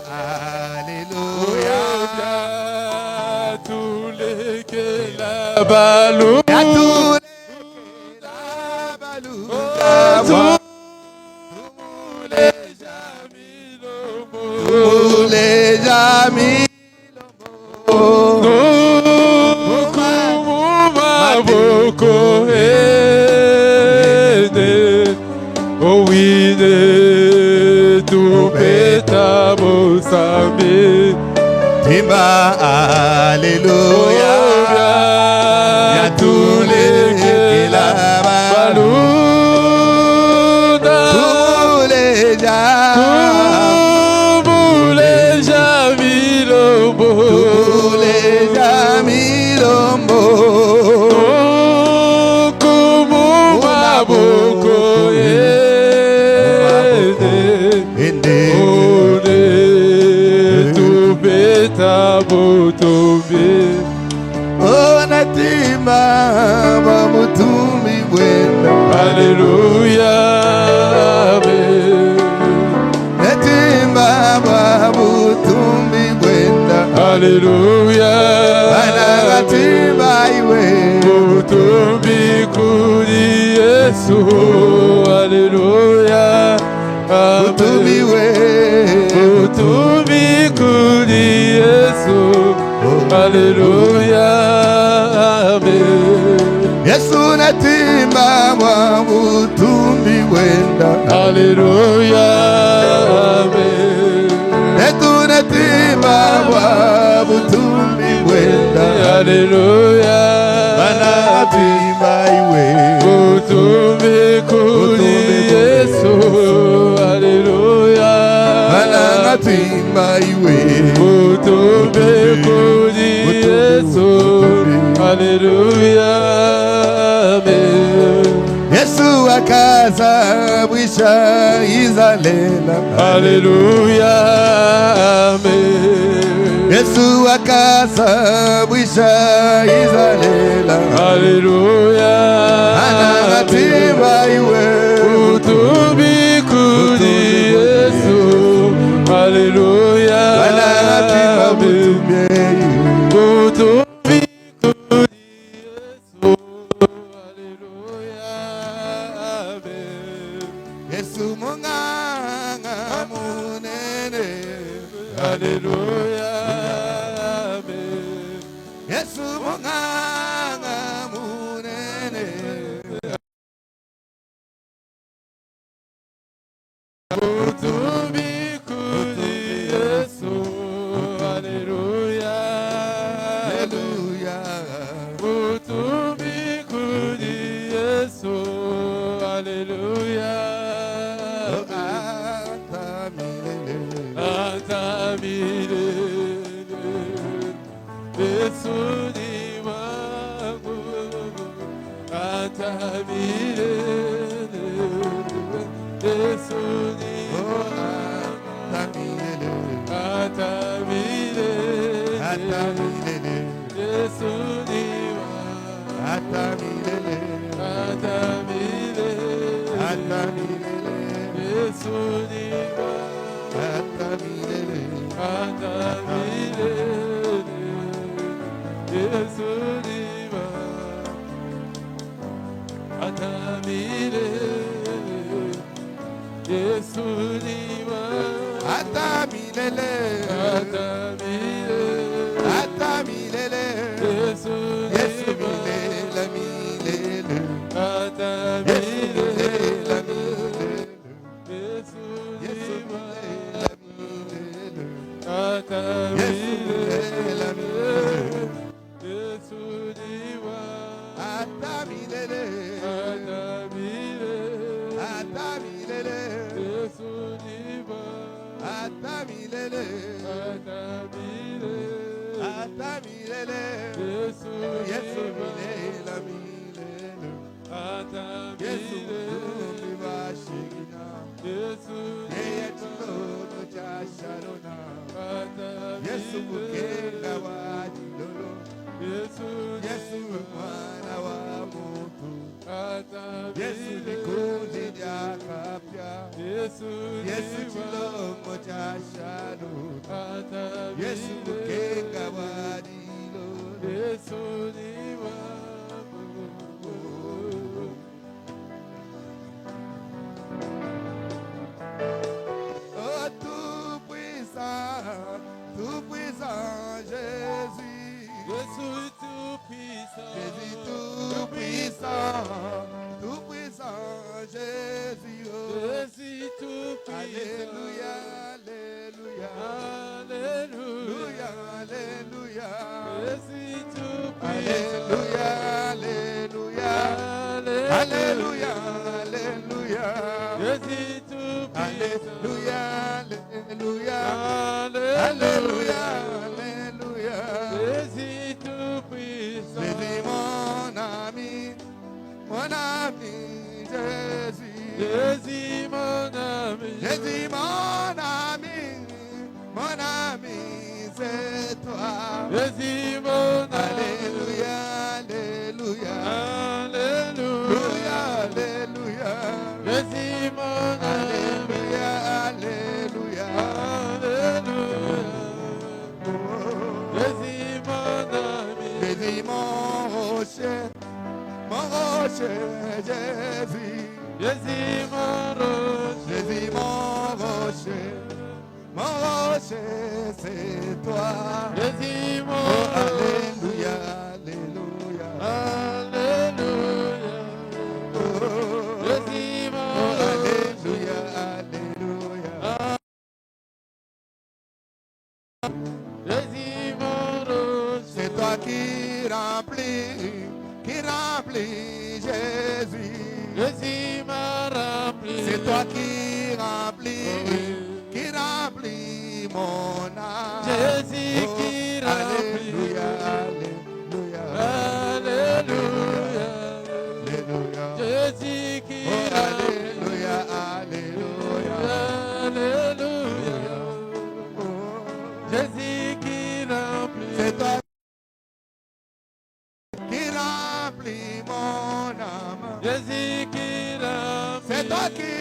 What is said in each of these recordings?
alléluia. Tous les que la balou. Tous les amis. Oh oui, de tout péta bosame. Timba, alléluia. Y'a tous les qui la balou. Tous les amis lombo. Tous les amis lombo. Onatima bamutumbi wenda. Hallelujah. Natima bamutumbi wenda. Hallelujah. Anatima iwe mutumbi kuri Yesu. Hallelujah. Mutumbi we mutumbi kuri Yesu. Hallelujah. Yesu natimba wa mutumbi wenda. Hallelujah. Yesu natimba wa mutumbi wenda. Hallelujah. Bana natimba iwe mutumbi kuri Yesu. Hallelujah. Bana natimba iwe mutumbi kuri Yesu. Hallelujah. Yesu akaza mwisha izalela. Hallelujah. Yesu akaza mwisha izalela. Hallelujah. Anagatimba iwe mutumbi kuri Yesu. Hallelujah. Anagatimba mutumbi Yesu chilomo chasharuka Yesu mukenga warilo Yesu ni Oh tout puissant Jésus Jésus tout puissant Jésus tout puissant Jésus oh Jésus tout puissant Alléluia Alléluia Alléluia Jésus tout puissant Alléluia Alléluia Alléluia Jésus tout puissant Alléluia Alléluia Alléluia Alléluia Jésus tout puissant Jésus mon ami Jésus Jésus mon ami c'est toi Jésus mon ami Alléluia Alléluia Alléluia Alléluia Jésus mon ami Alléluia Alléluia Jésus mon ami Jésus mon rocher Jésus Jésus mon rocher c'est toi Jésus mon Alléluia Alléluia Alléluia Jésus mon Alléluia Alléluia Jésus mon rocher c'est toi qui remplis Jésus Jésus m'a rempli c'est toi qui remplis mon âme Jésus qui remplit Alléluia Alléluia Alléluia Jésus qui Alléluia Alléluia Alléluia Jésus qui remplit c'est toi qui remplis mon âme Jésus qui remplit c'est toi qui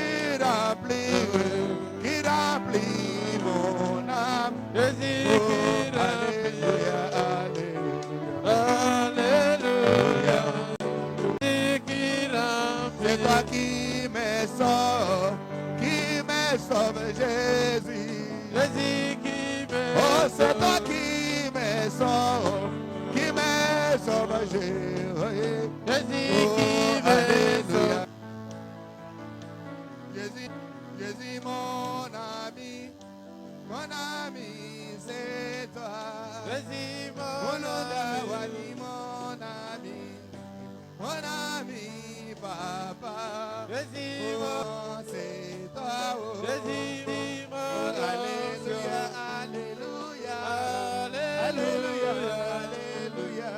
remplis mon âme Jésus qui remplit Alléluia Jésus qui remplit c'est toi qui me sauve Jésus Jésus qui me oh c'est toi qui me sauve Jésus Jésus qui me sauve Jésus mon ami c'est toi Jésus mon ami papa Jésus c'est toi Jésus mon Alléluia Alléluia Alléluia Alléluia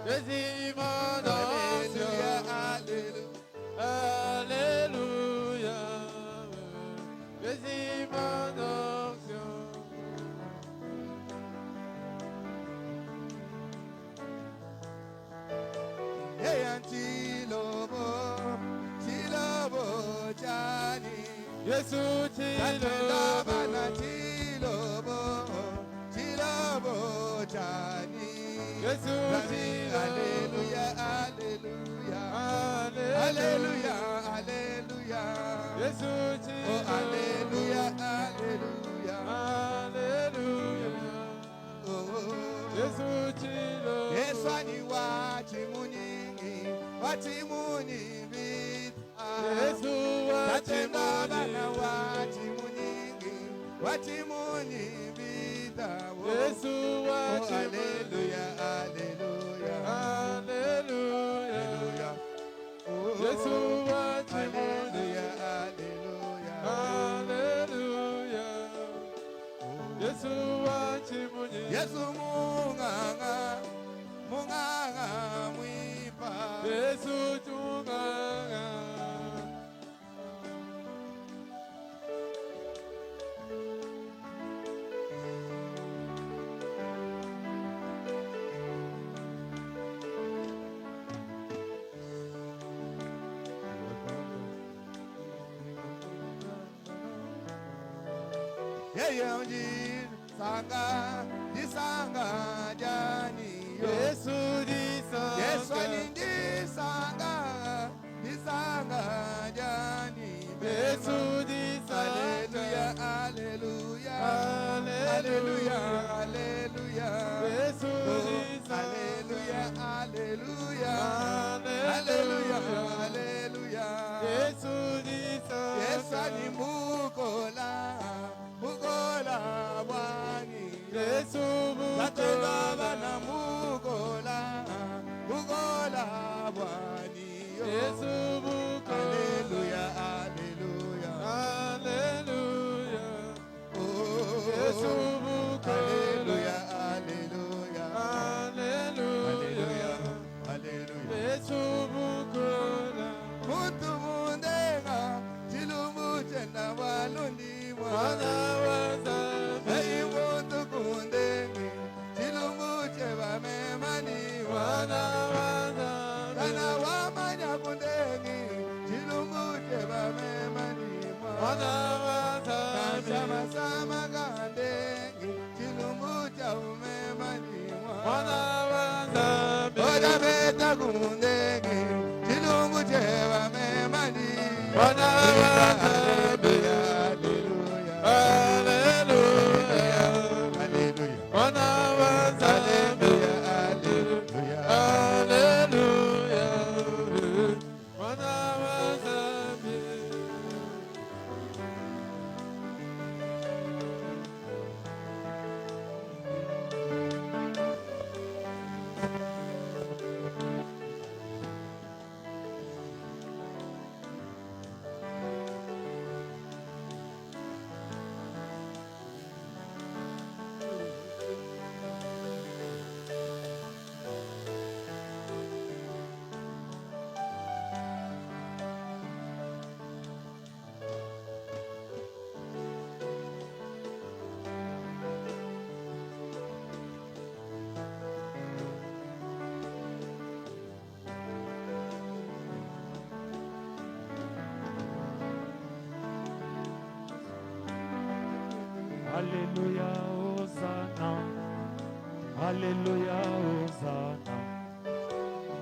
Jésus mon Alléluia Alléluia Jésus mon onction et un chilobo chani Jésus chilobo chani Jésus Alléluia Alléluia Alléluia Alléluia Jésus oh Alléluia Alléluia Alléluia Jésus chilobo Yesu ni wachimunyingi Yesu wachimunyingi Yesu Alléluia Alléluia Alléluia Yesu Alléluia Alléluia Alléluia Yesu Yesu munganga mwipa Yesu tunganga Yeonjin sanga disanga jani Yesu disanga Yesu disanga disanga jani Yesu disanga Hallelujah Hallelujah Hallelujah Yesu Hallelujah Hallelujah Hallelujah Hallelujah Yesu disanga Yesu ni mukola bwani Yesu Bateba bana mukola bwani Yesu Hallelujah Hallelujah Hallelujah Oh Yesu Hallelujah Hallelujah Hallelujah Hallelujah Yesu bukola Muntu mundenga chilumbu chenda walundi Mwana waza Hey muntu kundengi chilumbu cheba memani Mwana waza Kana wamanya kundengi chilumbu cheba memani Mwana waza Sama sama kandengi chilumbu cheba memani Mwana waza Oda meta kundengi chilumbu cheba memani Mwana waza Hallelujah Hallelujah Hallelujah Mwana waza Hallelujah Hallelujah Hallelujah Mwana waza Hallelujah, Hosanna. Hallelujah, Hosanna.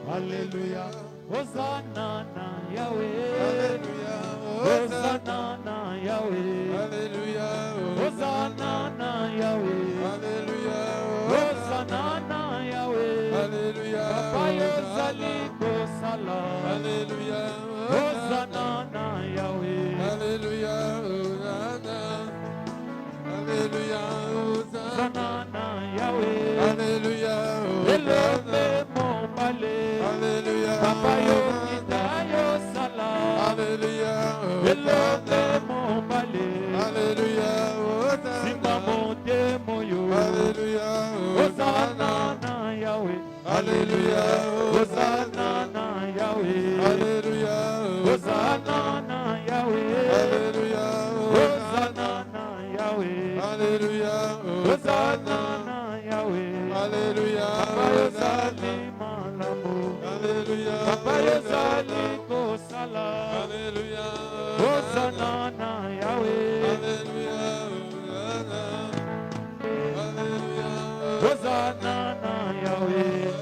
Hallelujah, Hosanna na Yahweh. Hallelujah Hosanna na Yahweh. Hallelujah Hosanna na Yahweh. Hallelujah Hosanna na Yahweh. Hallelujah Papa Yosaliko Sala. Hallelujah Hosanna na Yahweh. Hallelujah Hosanna Hallelujah Hosanna na Yahweh. Hallelujah Elombe Mombale. Hallelujah Papa Yokita Yosala. Hallelujah Elombe Mombale. Hallelujah Simba Monte Moyo. Hallelujah Hosanna na Yahweh. Hallelujah Hosanna na Yahweh. Hallelujah Hosanna na Yahweh. Hallelujah Hosanna na Yahweh. Hallelujah Hosanna na Yahweh. Hallelujah Papa Yosali Malamu. Hallelujah Papa Yosali Kosala. Hallelujah Hosanna na Yahweh. Hallelujah Hallelujah Hosanna na Yahweh.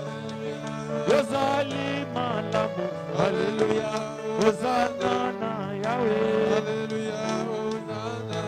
Yosali Malamu. Hallelujah. Hosanna na Yahweh. Hallelujah Hosanna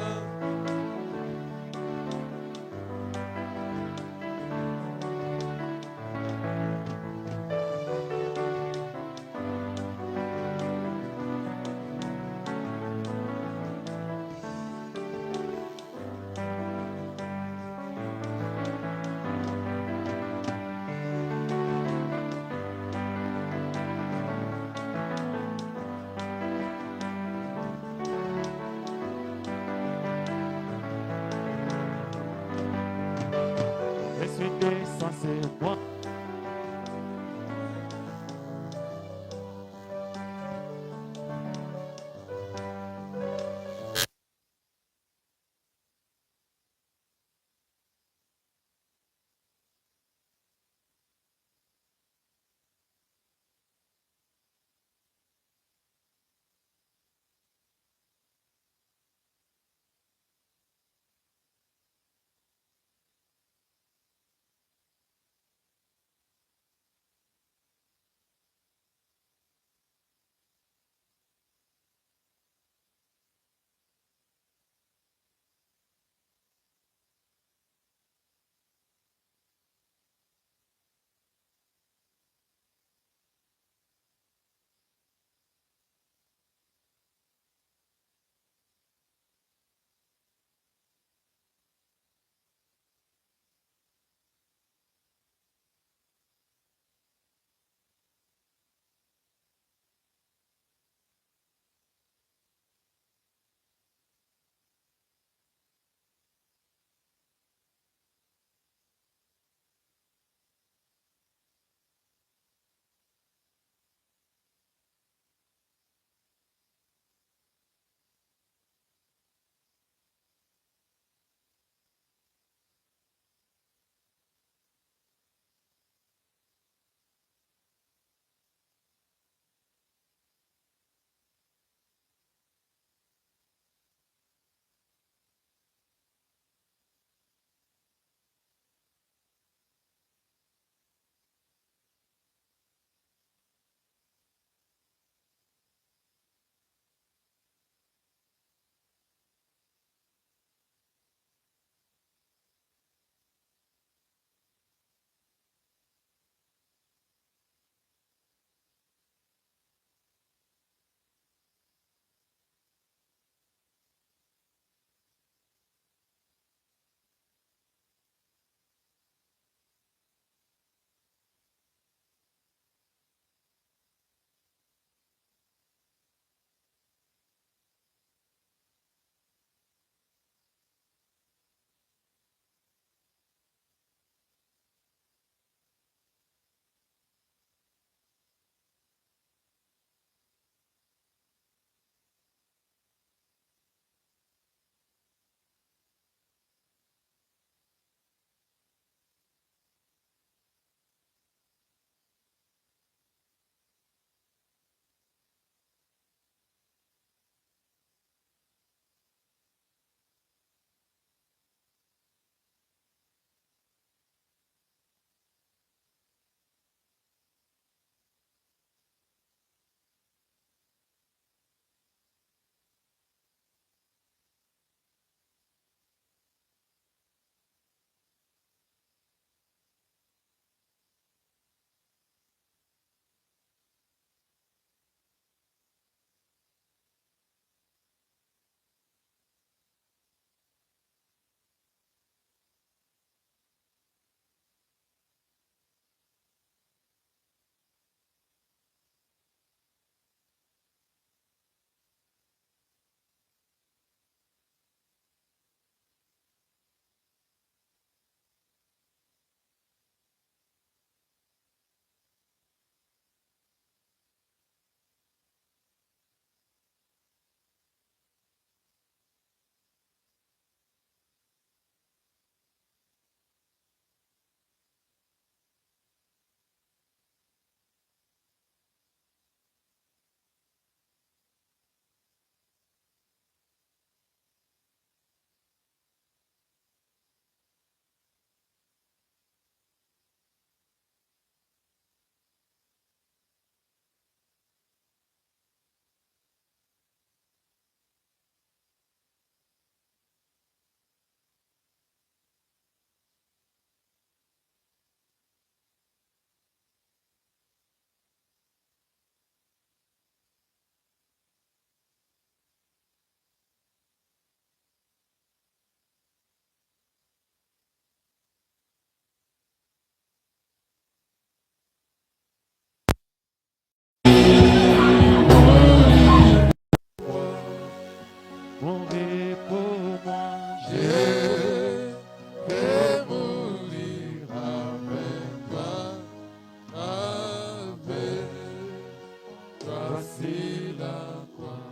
voici la croix.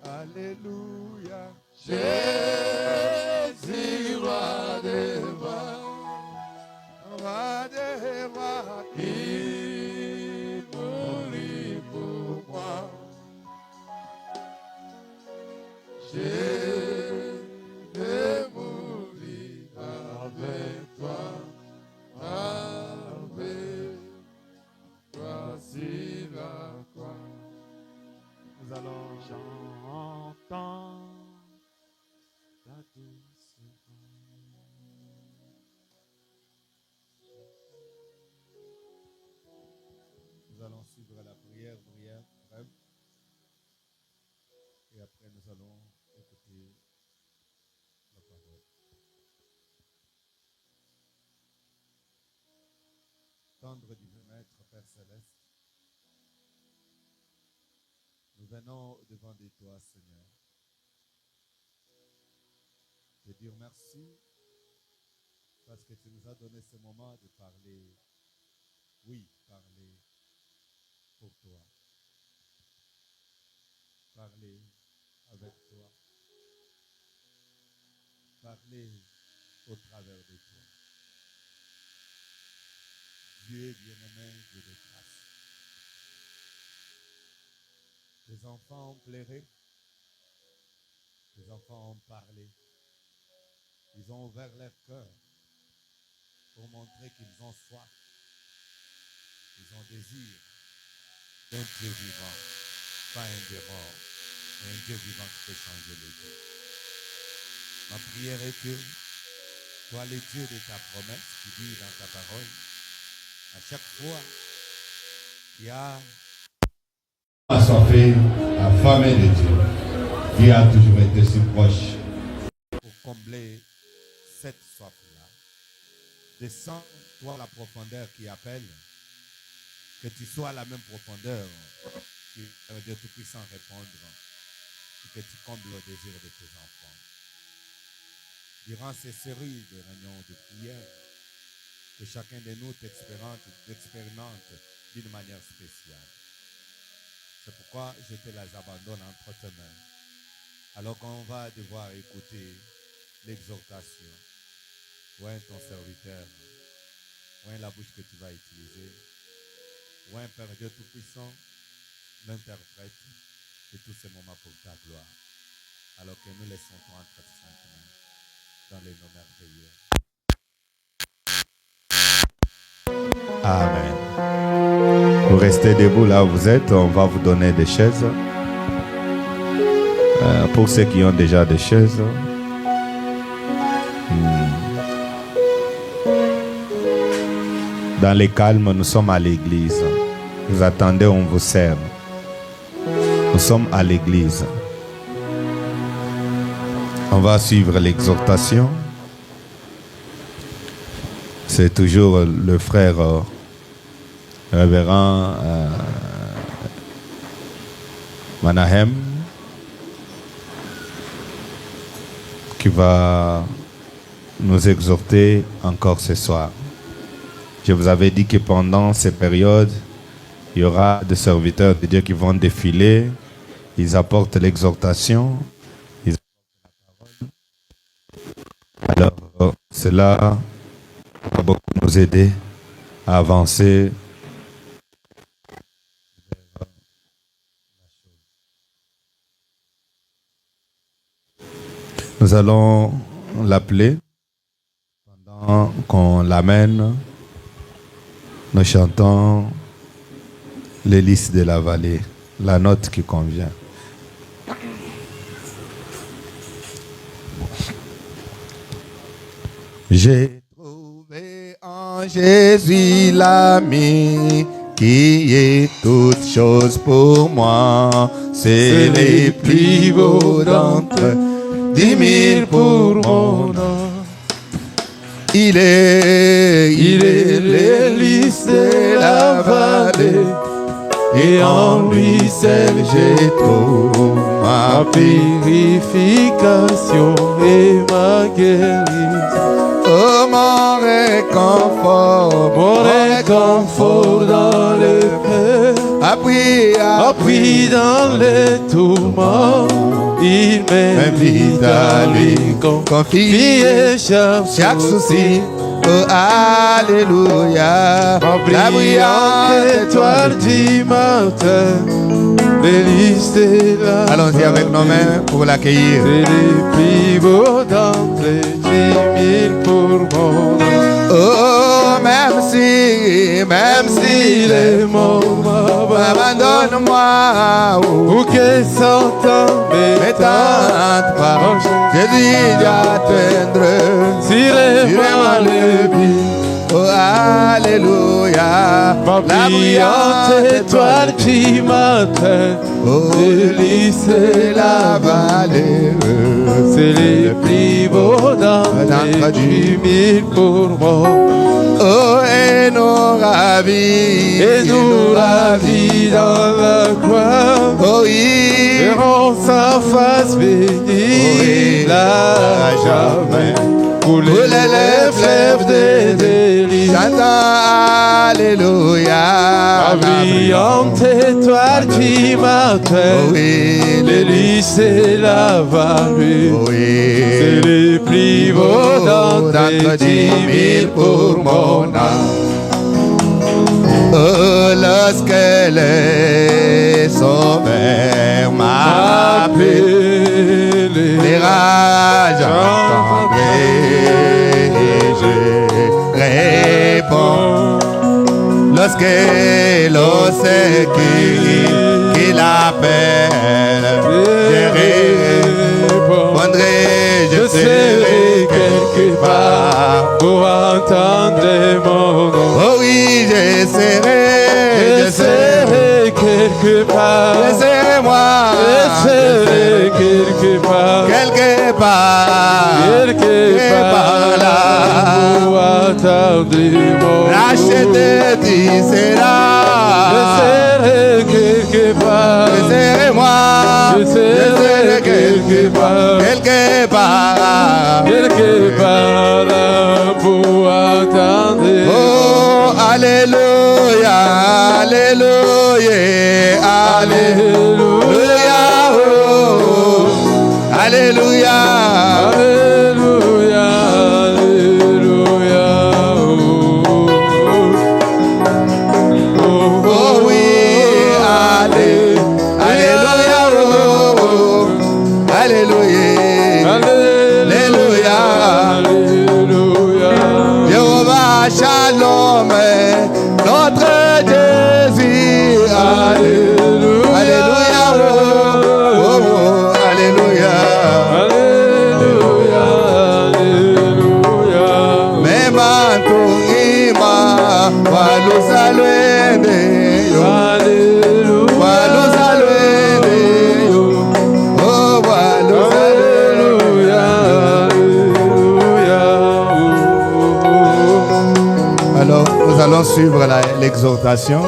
Alléluia. Jésus, roi des rois, qui mourit pour moi. J'ai mourir avec toi, voici la croix. Nous allons chanter ta douce voix. Nous allons suivre la prière brève. Et après, nous allons écouter la parole. Tendre divin Maître, Père Céleste, nous venons devant de toi, Seigneur, te dire merci parce que tu nous as donné ce moment de parler, parler pour toi, parler avec toi, parler au travers de toi. Dieu bien-aimé, Dieu de grâce. Tes enfants ont pleuré, tes enfants ont parlé, ils ont ouvert leur cœur pour montrer qu'ils ont soif, ils ont désir d'un Dieu vivant, pas un Dieu mort, mais un Dieu vivant qui peut changer les vies. Ma prière est que toi, le Dieu de ta promesse, qui dit dans ta parole, à chaque fois qu'il y a assoiffé, affamé de Dieu, Dieu a toujours été si proche pour combler cette soif-là. Descends, toi, la profondeur qui appelle, que tu sois à la même profondeur que Dieu Tout-Puissant répondre et que tu combles le désir de tes enfants. Durant ces séries de réunions de prière, que chacun de nous t'expérimente d'une manière spéciale. C'est pourquoi je te les abandonne entre tes mains. Alors qu'on va devoir écouter l'exhortation. Ouais, ton serviteur. Ouais, la bouche que tu vas utiliser. Ouais, Père Dieu Tout-Puissant, l'interprète de tous ces moments pour ta gloire. Alors que nous laissons toi entre tes saintes mains dans les noms merveilleux. Amen. Vous restez debout là où vous êtes, on va vous donner des chaises. Pour ceux qui ont déjà des chaises. Dans les calmes, nous sommes à l'église. Vous attendez, on vous sert. Nous sommes à l'église. On va suivre l'exhortation. C'est toujours le frère révérend Manahem qui va nous exhorter encore ce soir. Je vous avais dit que pendant ces périodes, il y aura des serviteurs de Dieu qui vont défiler. Ils apportent l'exhortation. Ils apportent la parole. Alors, cela va beaucoup nous aider à avancer vers la chose. Nous allons l'appeler pendant qu'on l'amène. Nous chantons les lys de la vallée, la note qui convient. J'ai trouvé en Jésus l'ami qui est toute chose pour moi. C'est les plus beaux d'entre 10 000 pour mon nom. Il est les lys de la vallée, et en lui seul j'ai trouvé ma purification et ma guérison. Oh, mon réconfort dans le cœur, Appris dans les tourments, il m'invite à lui confier chaque souci. Oh, alléluia. La brillante étoile du matin, délice de la. Allons-y avec nos mains pour l'accueillir. C'est les plus beaux d'entrée, 10 000 pour mon âme. Oh, même si les mots m'abandonne-moi, ou que s'entend mais tente pas, je dis d'atteindre si les malébis. Oh, alléluia. Ma brillante étoile du matin, Oh, délice de la vallée, c'est les plus beaux d'entrée, 10 000 pour moi. Oh, et nous ravit, dans la croix, oh oui, verrons sa face bénie, là jamais, pour les fleuves des délices. chantons alléluia. La brillante étoile du matin, Oh oui, délice et la vallée, oh oui, c'est les plus beaux d'entre 10 000 pour mon âme. Oh, lorsque les sauveurs m'appellent, les rages entendrez et je réponds. Lorsque l'on sait qu'il appelle, je répondrai, je serai quelque part pour entendre mon nom. Oh oui, j'essaierai quelque part. Laissez-moi quelque part. quelque part là. Pour attendre mon Rachetez d'ici-là. quelque part. Laissez-moi quelque part. Quelque part là pour attendre. Oh, alléluia, alléluia, alléluia, oh, alléluia, Alléluia, Alléluia, oh oui, alléluia, oh, alléluia, alléluia, Jéhovah Shalom, notre Jésus, alléluia, alléluia, oh, oh, alléluia, Alléluia, Alléluia. Memantungima, walusalwende yo, walusalwende yo, oh, walusalwende. Alors, nous allons suivre l'exhortation.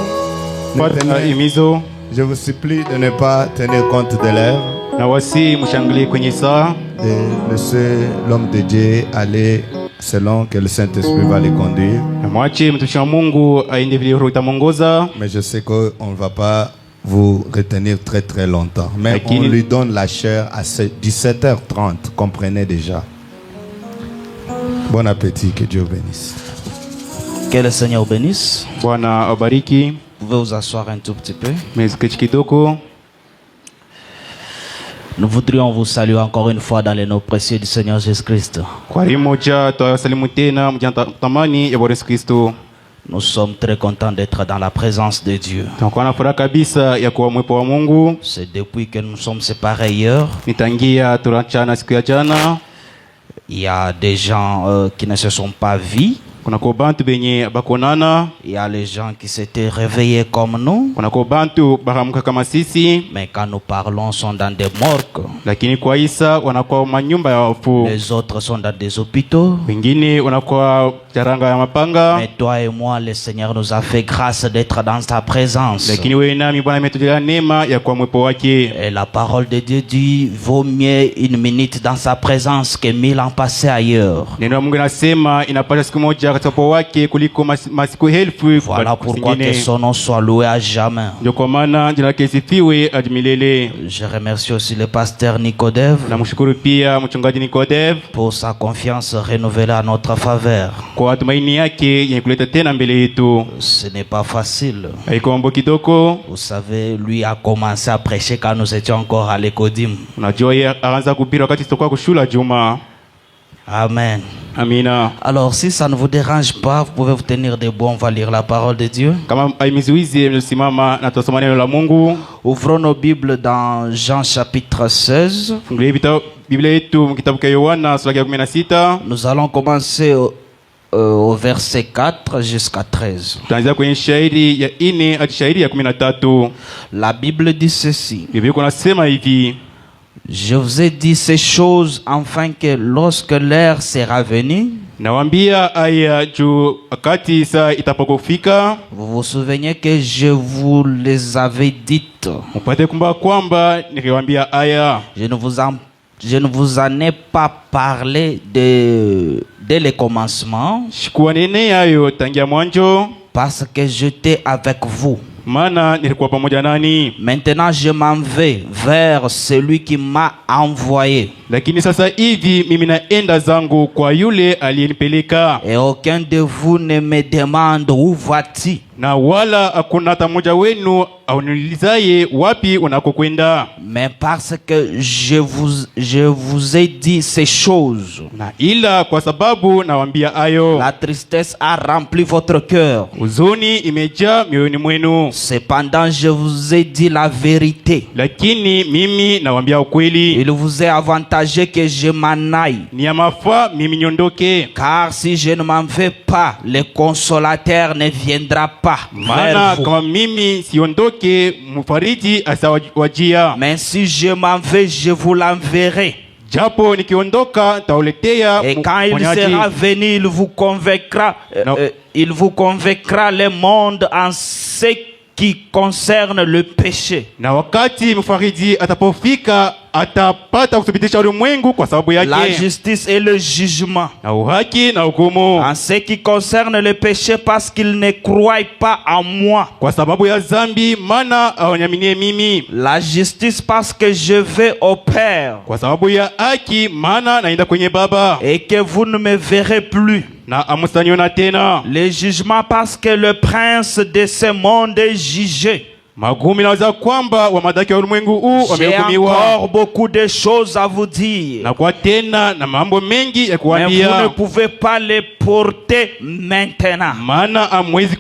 Imizo Je vous supplie de ne pas tenir compte de l'heure, na wasi mshangilie kwenye saa de laisser l'homme de Dieu aller selon que le Saint-Esprit va les conduire. na mwache mtumishi wa Mungu aende vile Roho itamuongoza. Mais je sais qu'on ne va pas vous retenir très très longtemps. Mais Lakini- on lui donne la chair à 17h30, comprenez déjà. Bon appétit, que Dieu bénisse. Que le Seigneur bénisse. Bwana abariki. Vous pouvez vous asseoir un tout petit peu. Meziketi kidogo. Nous voudrions vous saluer encore une fois dans les noms précieux du Seigneur Jésus-Christ. Kwa hii moja twasalimu tena mjana tamani ya Bwana Yesu Kristo. Nous sommes très contents d'être dans la présence de Dieu. Tunakuwa na furaha kabisa ya kuwa mwepo wa Mungu. C'est depuis que nous sommes séparés hier. Nitangia tuliachana siku ya jana. Il y a des gens qui ne se sont pas vus. Kunako bantu benye bakonana. Il y a les gens qui s'étaient réveillés comme nous. Kunako bantu baramuka kama sisi. Mais quand nous parlons, sont dans des morgues. Lakini kwa Isa wanakuwa manyumba ya wafu. Les autres sont dans des hôpitaux. Wengine wanakuwa charanga ya mapanga. Mais toi et moi, le Seigneur nous a fait grâce d'être dans ta présence. Lakini wewe nami Bwana ametujalia neema ya kuwa mwepo wake. Et la parole de Dieu dit, vaut mieux une minute dans sa présence que 1000 ans passés ailleurs. Neno la Mungu nasema inapaswa siku moja katika uwepo wake kuliko masiku elfu. Voilà pourquoi que son nom soit loué à jamais. Ndio kwa maana jina lake sifiwe hadi milele. Je remercie aussi le pasteur Nicodème. Namshukuru pia mchungaji Nicodème pour sa confiance renouvelée à notre faveur. Kwa tumaini yake yenye kuleta tena mbele yetu. Ce n'est pas facile. Haiko mambo kidogo. Vous savez, lui a commencé à prêcher quand nous étions encore à l'Ecodim. Unajua yeye akaanza kuhubiri wakati tulikuwa kushula Juma. Amen. Amina. Alors si ça ne vous dérange pas, vous pouvez vous tenir debout, on va lire la parole de Dieu. Kama haimizuizi msimama na tutasoma neno la Mungu. Ouvrons nos Bibles dans Jean chapitre 16. Fungulia Biblia yetu kitabu cha Yohana sura ya 16. Nous allons commencer au verset 4 jusqu'à 13. Tutaanza kwenye shairi ya 4 hadi shairi ya 13. La Bible dit ceci. Biblia inasema hivi: Je vous ai dit ces choses afin que lorsque l'heure sera venue, nawaambia aya juu wakati saa itapokufika, vous vous souvenez que je vous les avais dites. mpate kumbuka kwamba nikiwaambia aya. Je ne vous en ai pas parlé dès le commencement, Sikuwanenea hayo tangia mwanzo, parce que j'étais avec vous. maana nilikuwa pamoja nani. Maintenant je m'en vais vers celui qui m'a envoyé. Lakini sasa hivi mimi naenda zangu kwa yule aliyenipeleka. Et aucun de vous ne me demande où vas-tu. Na wala hakuna hata mmoja wenu auniulizaye wapi unakokwenda. Mais parce que je vous ai dit ces choses, Na ila kwa sababu nawaambia ayo, la tristesse a rempli votre cœur. huzuni imejaa mioyoni mwenu. Cependant je vous ai dit la vérité. Lakini mimi nawaambia ukweli. Il vous est avantageux que je m'en aille. Ni ya mafaa mimi niondoke. Car si je ne m'en vais pas, le consolateur ne viendra pas Maana vers vous. kama mimi siondoke, mfariji asawajia. Mais si je m'en vais, je vous l'enverrai. Japo nikiondoka tauletea Et quand il sera venu, il vous convaincra le monde en ce qui concerne le péché, Na wakati mfariji atapofika atapata kuthibitisha ulimwengu kwa sababu la yake, justice et le jugement. na uhaki na hukumu. En ce qui concerne le péché, parce qu'il ne croit pas en moi. Kwa sababu ya zambi, maana hawaniaminie mimi. La justice, parce que je vais au Père Kwa sababu ya haki, maana naenda kwenye Baba et que vous ne me verrez plus. na amutaniona tena. Le jugement, parce que le prince de ce monde est jugé. Magumi naweza kwamba wamadhaki wa ulimwengu huu J'ai wamehukumiwa. encore beaucoup de choses à vous dire, Na kwa tena na mambo mengi ya mais vous kuambia, ne pouvez pas les porter maintenant. maana hamwezi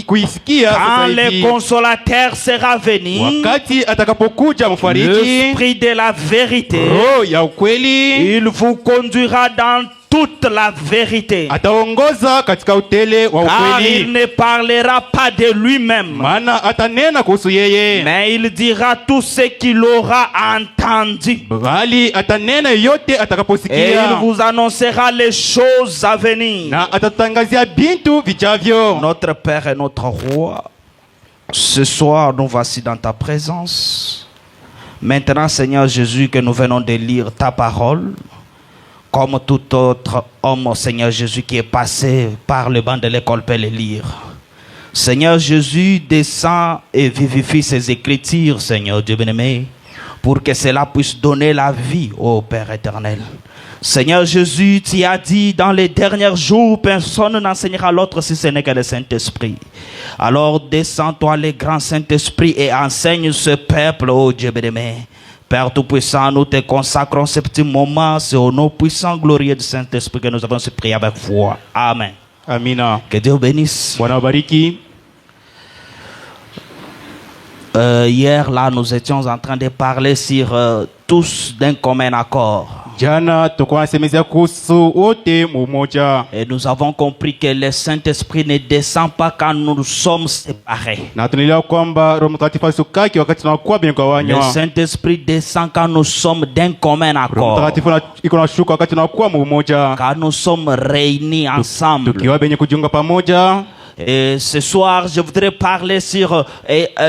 kuisikia Quand sasa le hivi. consolateur sera venu, Wakati atakapokuja mfariji, l'esprit de la vérité, roho ya ukweli, il vous conduira dans toute la vérité. ataongoza katika utele wa Car il ukweli. ne parlera pas de lui-même, Maana atanena kuhusu yeye, mais il dira tout ce qu'il aura entendu. bali atanena yote Et il atakaposikia, vous annoncera les choses à venir. na atatangazia bintu vijavyo. Notre Père et notre Roi, ce soir nous voici dans ta présence. Maintenant, Seigneur Jésus, que nous venons de lire ta parole, comme tout autre homme, Seigneur Jésus, qui est passé par le banc de l'école peut le lire. Seigneur Jésus, descend et vivifie ces écritures, Seigneur Dieu bien-aimé, pour que cela puisse donner la vie au Père éternel. Seigneur Jésus, tu as dit dans les derniers jours, personne n'enseignera l'autre si ce n'est que le Saint-Esprit. Alors descends-toi, le grand Saint-Esprit, et enseigne ce peuple, ô Dieu bien-aimé. Père Tout-Puissant, nous te consacrons ce petit moment. C'est au nom puissant, glorieux du Saint-Esprit que nous avons ce prière avec foi. Amen. Amina. Que Dieu bénisse. Bwana wabariki. Hier, là, nous étions en train de parler sur tous d'un commun accord. Jana tulikuwa nasemezea kuhusu wote umoja. Et nous avons compris que le Saint-Esprit ne descend pas quand nous sommes séparés. Na tunaelewa kwamba Roho Mtakatifu asukaki wakati tunakuwa Le bingawanywa. Saint-Esprit descend quand nous sommes d'un commun Roho accord. Mtakatifu iko na shuka wakati tunakuwa umoja. Quand nous sommes réunis ensemble. Tukiwa benye kujiunga pamoja. Et ce soir, je voudrais parler sur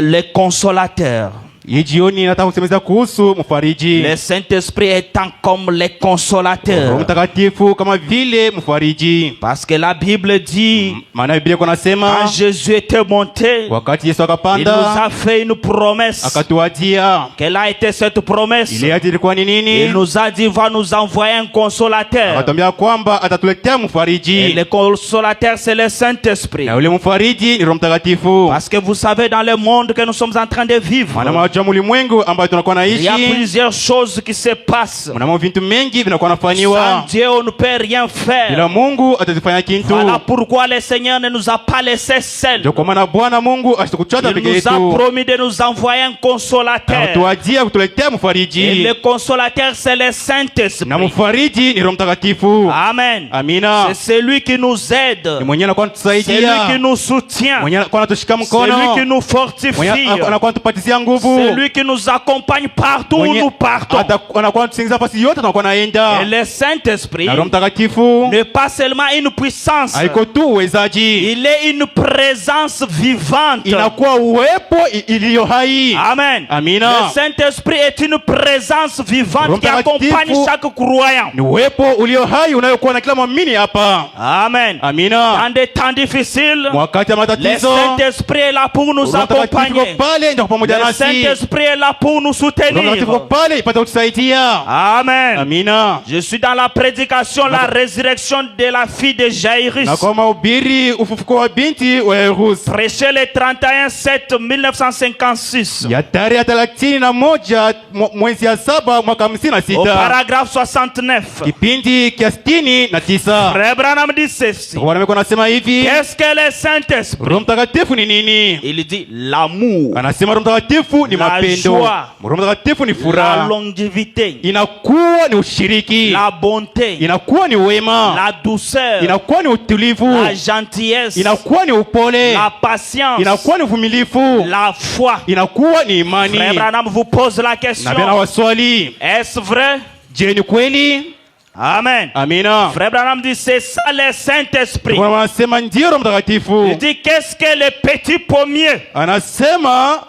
les consolateurs. Hii jioni nataka kusemezea kuhusu mfariji. Le Saint-Esprit étant comme les Roho consolateurs. Mtakatifu kama vile mfariji. Parce que la Bible dit, Maana Biblia quand kunasema Jésus était monté, wakati Yesu il nous akapanda a fait une promesse. akatuadia. Quelle a été cette promesse? Ile yadi ilikuwa ni nini? Il nous a dit, va nous envoyer un consolateur. Akatuambia kwamba atatuletea Et mfariji. le consolateur, c'est le Saint-Esprit. Na ule mfariji ni Roho Mtakatifu. Parce que vous savez, dans le monde que nous sommes en train de vivre, Maana mwajua ulimwengu ambao tunakuwa il y a naishi, plusieurs choses qui se passent. mnamo vitu mengi vinakuwa Sans nafanywa. Dieu, on ne peut rien Bila faire. Mungu atazifanya kintu. Voilà pourquoi le Seigneur ne nous a pas laissés seuls. Ndio kwa maana Bwana Mungu asitukuchota Il peke nous a yetu. promis de nous envoyer un consolateur. Anatuajia kutuletea Et mfariji. le consolateur, c'est le Na Saint-Esprit. mfariji ni Roho Mtakatifu. Amen. Amina. C'est celui qui nous aide. Ni mwenye anakuwa C'est lui qui anatusaidia. nous soutient. Mwenye anakuwa anatushika C'est lui mkono. qui nous Mwenye fortifie. anakuwa anatupatizia C'est nguvu. lui qui nous accompagne partout où Mwenye nous partons. anakuwa anatusingiza fasi yote tunakuwa Et naenda. le Saint-Esprit Na Roho Mtakatifu n'est pas seulement une puissance. haiko tu uwezaji, Il est une présence vivante. inakuwa uwepo iliyo hai. Amen. Amina. Le Saint-Esprit est une présence vivante qui Roho Mtakatifu accompagne chaque croyant. ni uwepo ulio hai unayokuwa na kila mwamini hapa. Amen. Amina. Dans des temps difficiles, Wakati wa le matatizo, Saint-Esprit est là pour nous Roho Mtakatifu accompagner. yuko pale ndio pamoja Le nasi. Saint-Esprit est là pour nous Roho Mtakatifu yuko soutenir. pale ipate kutusaidia. Amen. Amina. Je suis dans la prédication, la résurrection de la fille de Jairus. Na kwa mahubiri ufufuko wa binti wa Yairus Prêché le 31/7/1956. ya tarehe ya 31 mwezi ya 7 mwaka Au 56, paragraphe 69. kipindi kia 69. Frère Branham dit ceci. Kwa maana nasema hivi, Qu'est-ce que le Saint-Esprit? Roho Mtakatifu ni nini? Il dit l'amour, Anasema Roho Mtakatifu ni La mapendo. joie. Roho Mtakatifu ni la furaha. longévité, Inakuwa ni ushiriki. la bonté, Inakuwa ni wema. la douceur, Inakuwa ni utulivu. la gentillesse, Inakuwa ni upole. la patience, Inakuwa ni uvumilivu. la foi. Inakuwa ni imani. Frère Branham vous pose la question. Na pia na waswali, Est-ce vrai? je, ni kweli? Amen. Amina. Frère Branham dit c'est ça le Saint-Esprit. Kwa wanasema ndio Roho Mtakatifu. Il dit qu'est-ce que le petit pommier? Anasema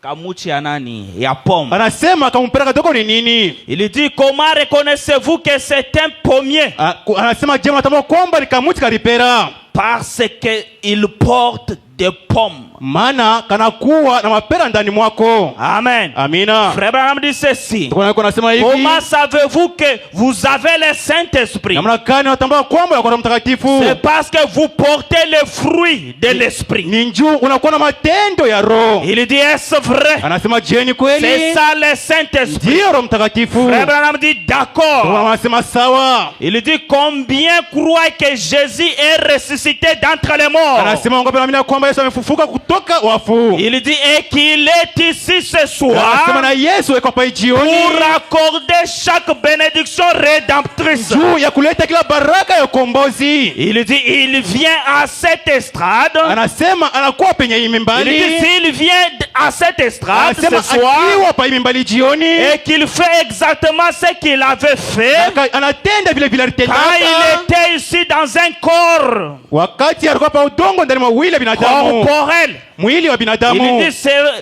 Kamuchi ya nani? Ya pomme. anasema kampera katoko ni nini? Il dit comment reconnaissez-vous que c'est un pommier? Anasema je, mnatambua kwamba ni kamuti kalipera? Parce que il porte des pommes. Maana kanakuwa na mapera ndani mwako. Amen. Amina. Frère Branham dit ceci. Anasema hivi, Comment savez-vous que vous avez le Saint-Esprit? namna gani unatambua kwamba uko na Mtakatifu? C'est parce que vous portez les fruits de l'Esprit. Ni njoo unakuwa na matendo ya Roho. Il dit est-ce vrai? Anasema je, ni kweli? C'est ça le Saint-Esprit. Ndio Roho Mtakatifu. Frère Branham dit d'accord. Anasema sawa. Il dit combien croient que Jésus est ressuscité d'entre les morts? Anasema ngapi naamini kwamba Yesu amefufuka kutoka wafu? Il dit et qu'il est ici ce soir Anasema na Yesu yuko hapa jioni pour accorder chaque bénédiction rédemptrice. juu ya kuleta kila baraka ya ukombozi. Il dit il vient à cette estrade. Anasema anakuwa penye hii Il mimbali. dit s'il vient à cette estrade Anasema ce soir akiwa pa hii mimbali jioni et qu'il fait exactement ce qu'il avait fait anatenda vile vile quand alitendaka il était ici dans un corps wakati alikuwa pa udongo ndani mwa mwili wa binadamu, corporel. mwili wa Il binadamu. dit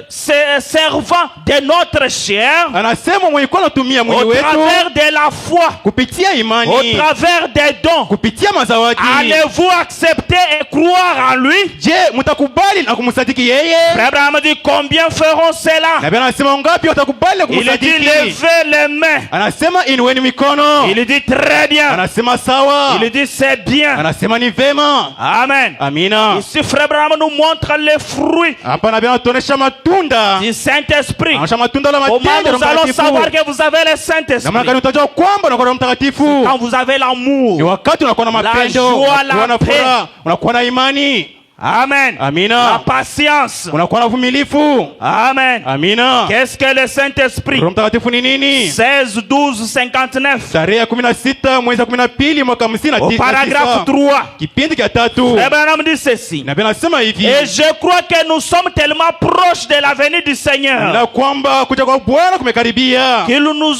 c'est servant de notre chair Anasema mwenye kwa anatumia mwili au wetu travers de la foi, kupitia au imani, travers des dons. kupitia mazawadi. Allez-vous accepter et croire en lui? Je, mtakubali na kumsadiki yeye? Frère Abraham dit combien feront cela? Na Biblia anasema ngapi watakubali na Il dit kumsadiki? levez les mains. Anasema inueni mikono. Il dit très bien. Anasema sawa. Il dit c'est bien. Anasema ni vema. Amen. Amina. Ici Frère Abraham nous montre les fruits Hapa na Biblia anatuonesha matunda. du Saint-Esprit. Anaonyesha matunda la Comment matendo ya nous Roho allons Mtakatifu. savoir que vous avez le Namna Saint-Esprit? gani utajua kwamba unakuwa na Roho Mtakatifu? Quand vous avez Ni l'amour, wakati unakuwa na La mapendo, joie, unakuwa la na paix. furaha, unakuwa na imani. Amen. La Amina. patience. Unakuwa na uvumilivu. Amen. Amina. Qu'est-ce que le Saint-Esprit? Roho Mtakatifu ni nini? 16-12-59. Tarehe ya 16 mwezi wa 12 mwaka Au 59. paragraphe 3. Kipindi cha 3. Abraham dit ceci. Na Biblia inasema hivi. Et je crois que nous sommes tellement proches de la venue du Seigneur Na kwamba kuja kwa Bwana kumekaribia. qu'il nous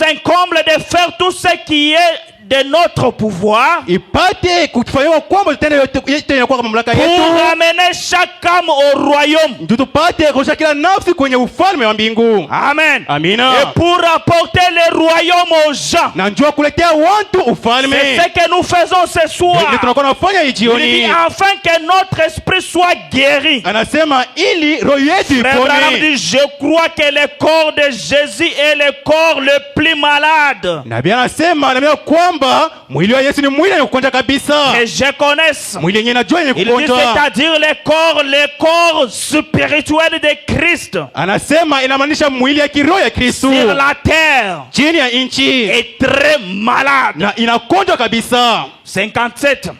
incombe de faire tout ce qui est de notre pouvoir Ipate kufanywa kwamba tutende yote inakuwa kama mamlaka pour yetu. ramener chaque âme au royaume. Ndio tupate kurudisha kila nafsi kwenye ufalme wa mbingu. Amen. Amina. Et pour apporter le royaume aux gens. Na njoo kuletea watu C'est ufalme. ce que nous faisons ce soir. Ndio tunakuwa nafanya hii Il dit jioni. afin que notre esprit soit guéri. Anasema ili roho yetu Frère Branham ipone. dit, je crois que le corps de Jésus est le corps le plus malade Na Biblia anasema kwamba mwili wa Yesu ni mwili wenye kukonja kabisa. que je connaisse. Mwili yenyewe najua yenye Il dit kukonja. c'est-à-dire le corps spirituel de Christ Anasema inamaanisha mwili ya kiroho ya Kristo sur la terre chini ya nchi est très malade. na inakonja kabisa. 57.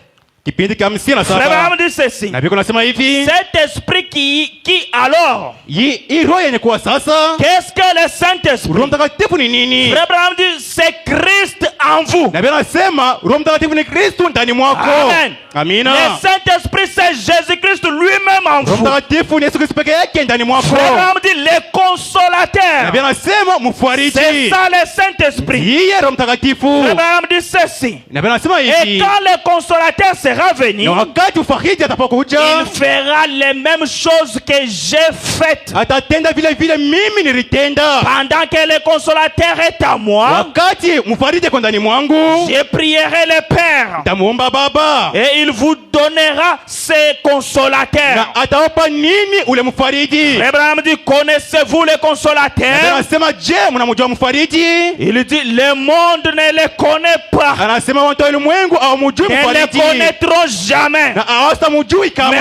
Kipindi cha 57. Frère Branham dit ceci. Na Biblia inasema hivi. Cet esprit qui alors, Hii roho yenye kuwa sasa. qu'est-ce que le Saint-Esprit? Roho Mtakatifu ni nini? Frère Branham dit c'est Christ en vous. Na Biblia inasema Roho Mtakatifu ni Kristo ndani mwako. Amen. Amina. Le Saint-Esprit c'est Jésus-Christ lui-même en Roho vous. Mtakatifu ni Yesu Kristo peke yake ndani mwako. Frère Branham dit le Na consolateur. Biblia inasema mfariji. C'est ça le Saint-Esprit. Yeye Roho Mtakatifu. Frère Branham dit ceci. Na Biblia inasema Et hivi. quand le consolateur sera venu, Na wakati ufariji atakapokuja, il fera les mêmes choses que j'ai faites. atatenda vile vile mimi nilitenda. Pendant que le consolateur est à moi, Wakati mfariji kwa ndani mwangu, je prierai le Père. tamuomba Baba. Et il vous donnera ses consolateurs. Na atawapa nini ule mfariji? Abraham dit, connaissez-vous le Na consolateur? anasema je, mnamjua mfariji? Il dit, le monde ne le connaît pas. Anasema watu wa ulimwengu hawamjui Ne le mfariji. connaîtront jamais. Na hawatamjui Mais kamwe.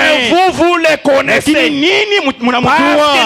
vous le Lakini connaissez. nini Parce mnamjua?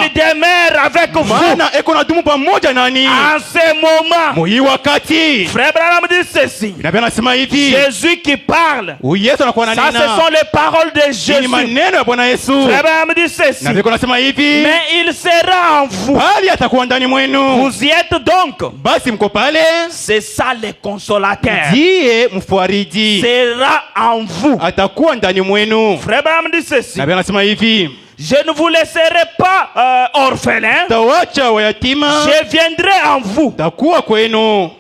qu'il demeure avec vous. Maana eko na dumu pamoja nani? En ce moment, Muhii wakati. Frère Branham dit ceci. Na Biblia inasema hivi. Jésus qui parle, Huyu Yesu anakuwa na ça ce nena. sont les paroles de Ni Jésus. maneno ya Bwana Yesu. Frère Branham dit ceci. Na Biblia inasema hivi. Mais il sera en vous. Bali atakuwa ndani mwenu. Vous y êtes donc. Basi mko pale. C'est ça le consolateur. Ndiye mfariji. Sera en vous. Atakuwa ndani mwenu. Frère Branham dit ceci. Na Biblia inasema hivi. Je ne vous laisserai pas orphelins. Tawacha wayatima. Je viendrai en vous. Takuwa kwenu.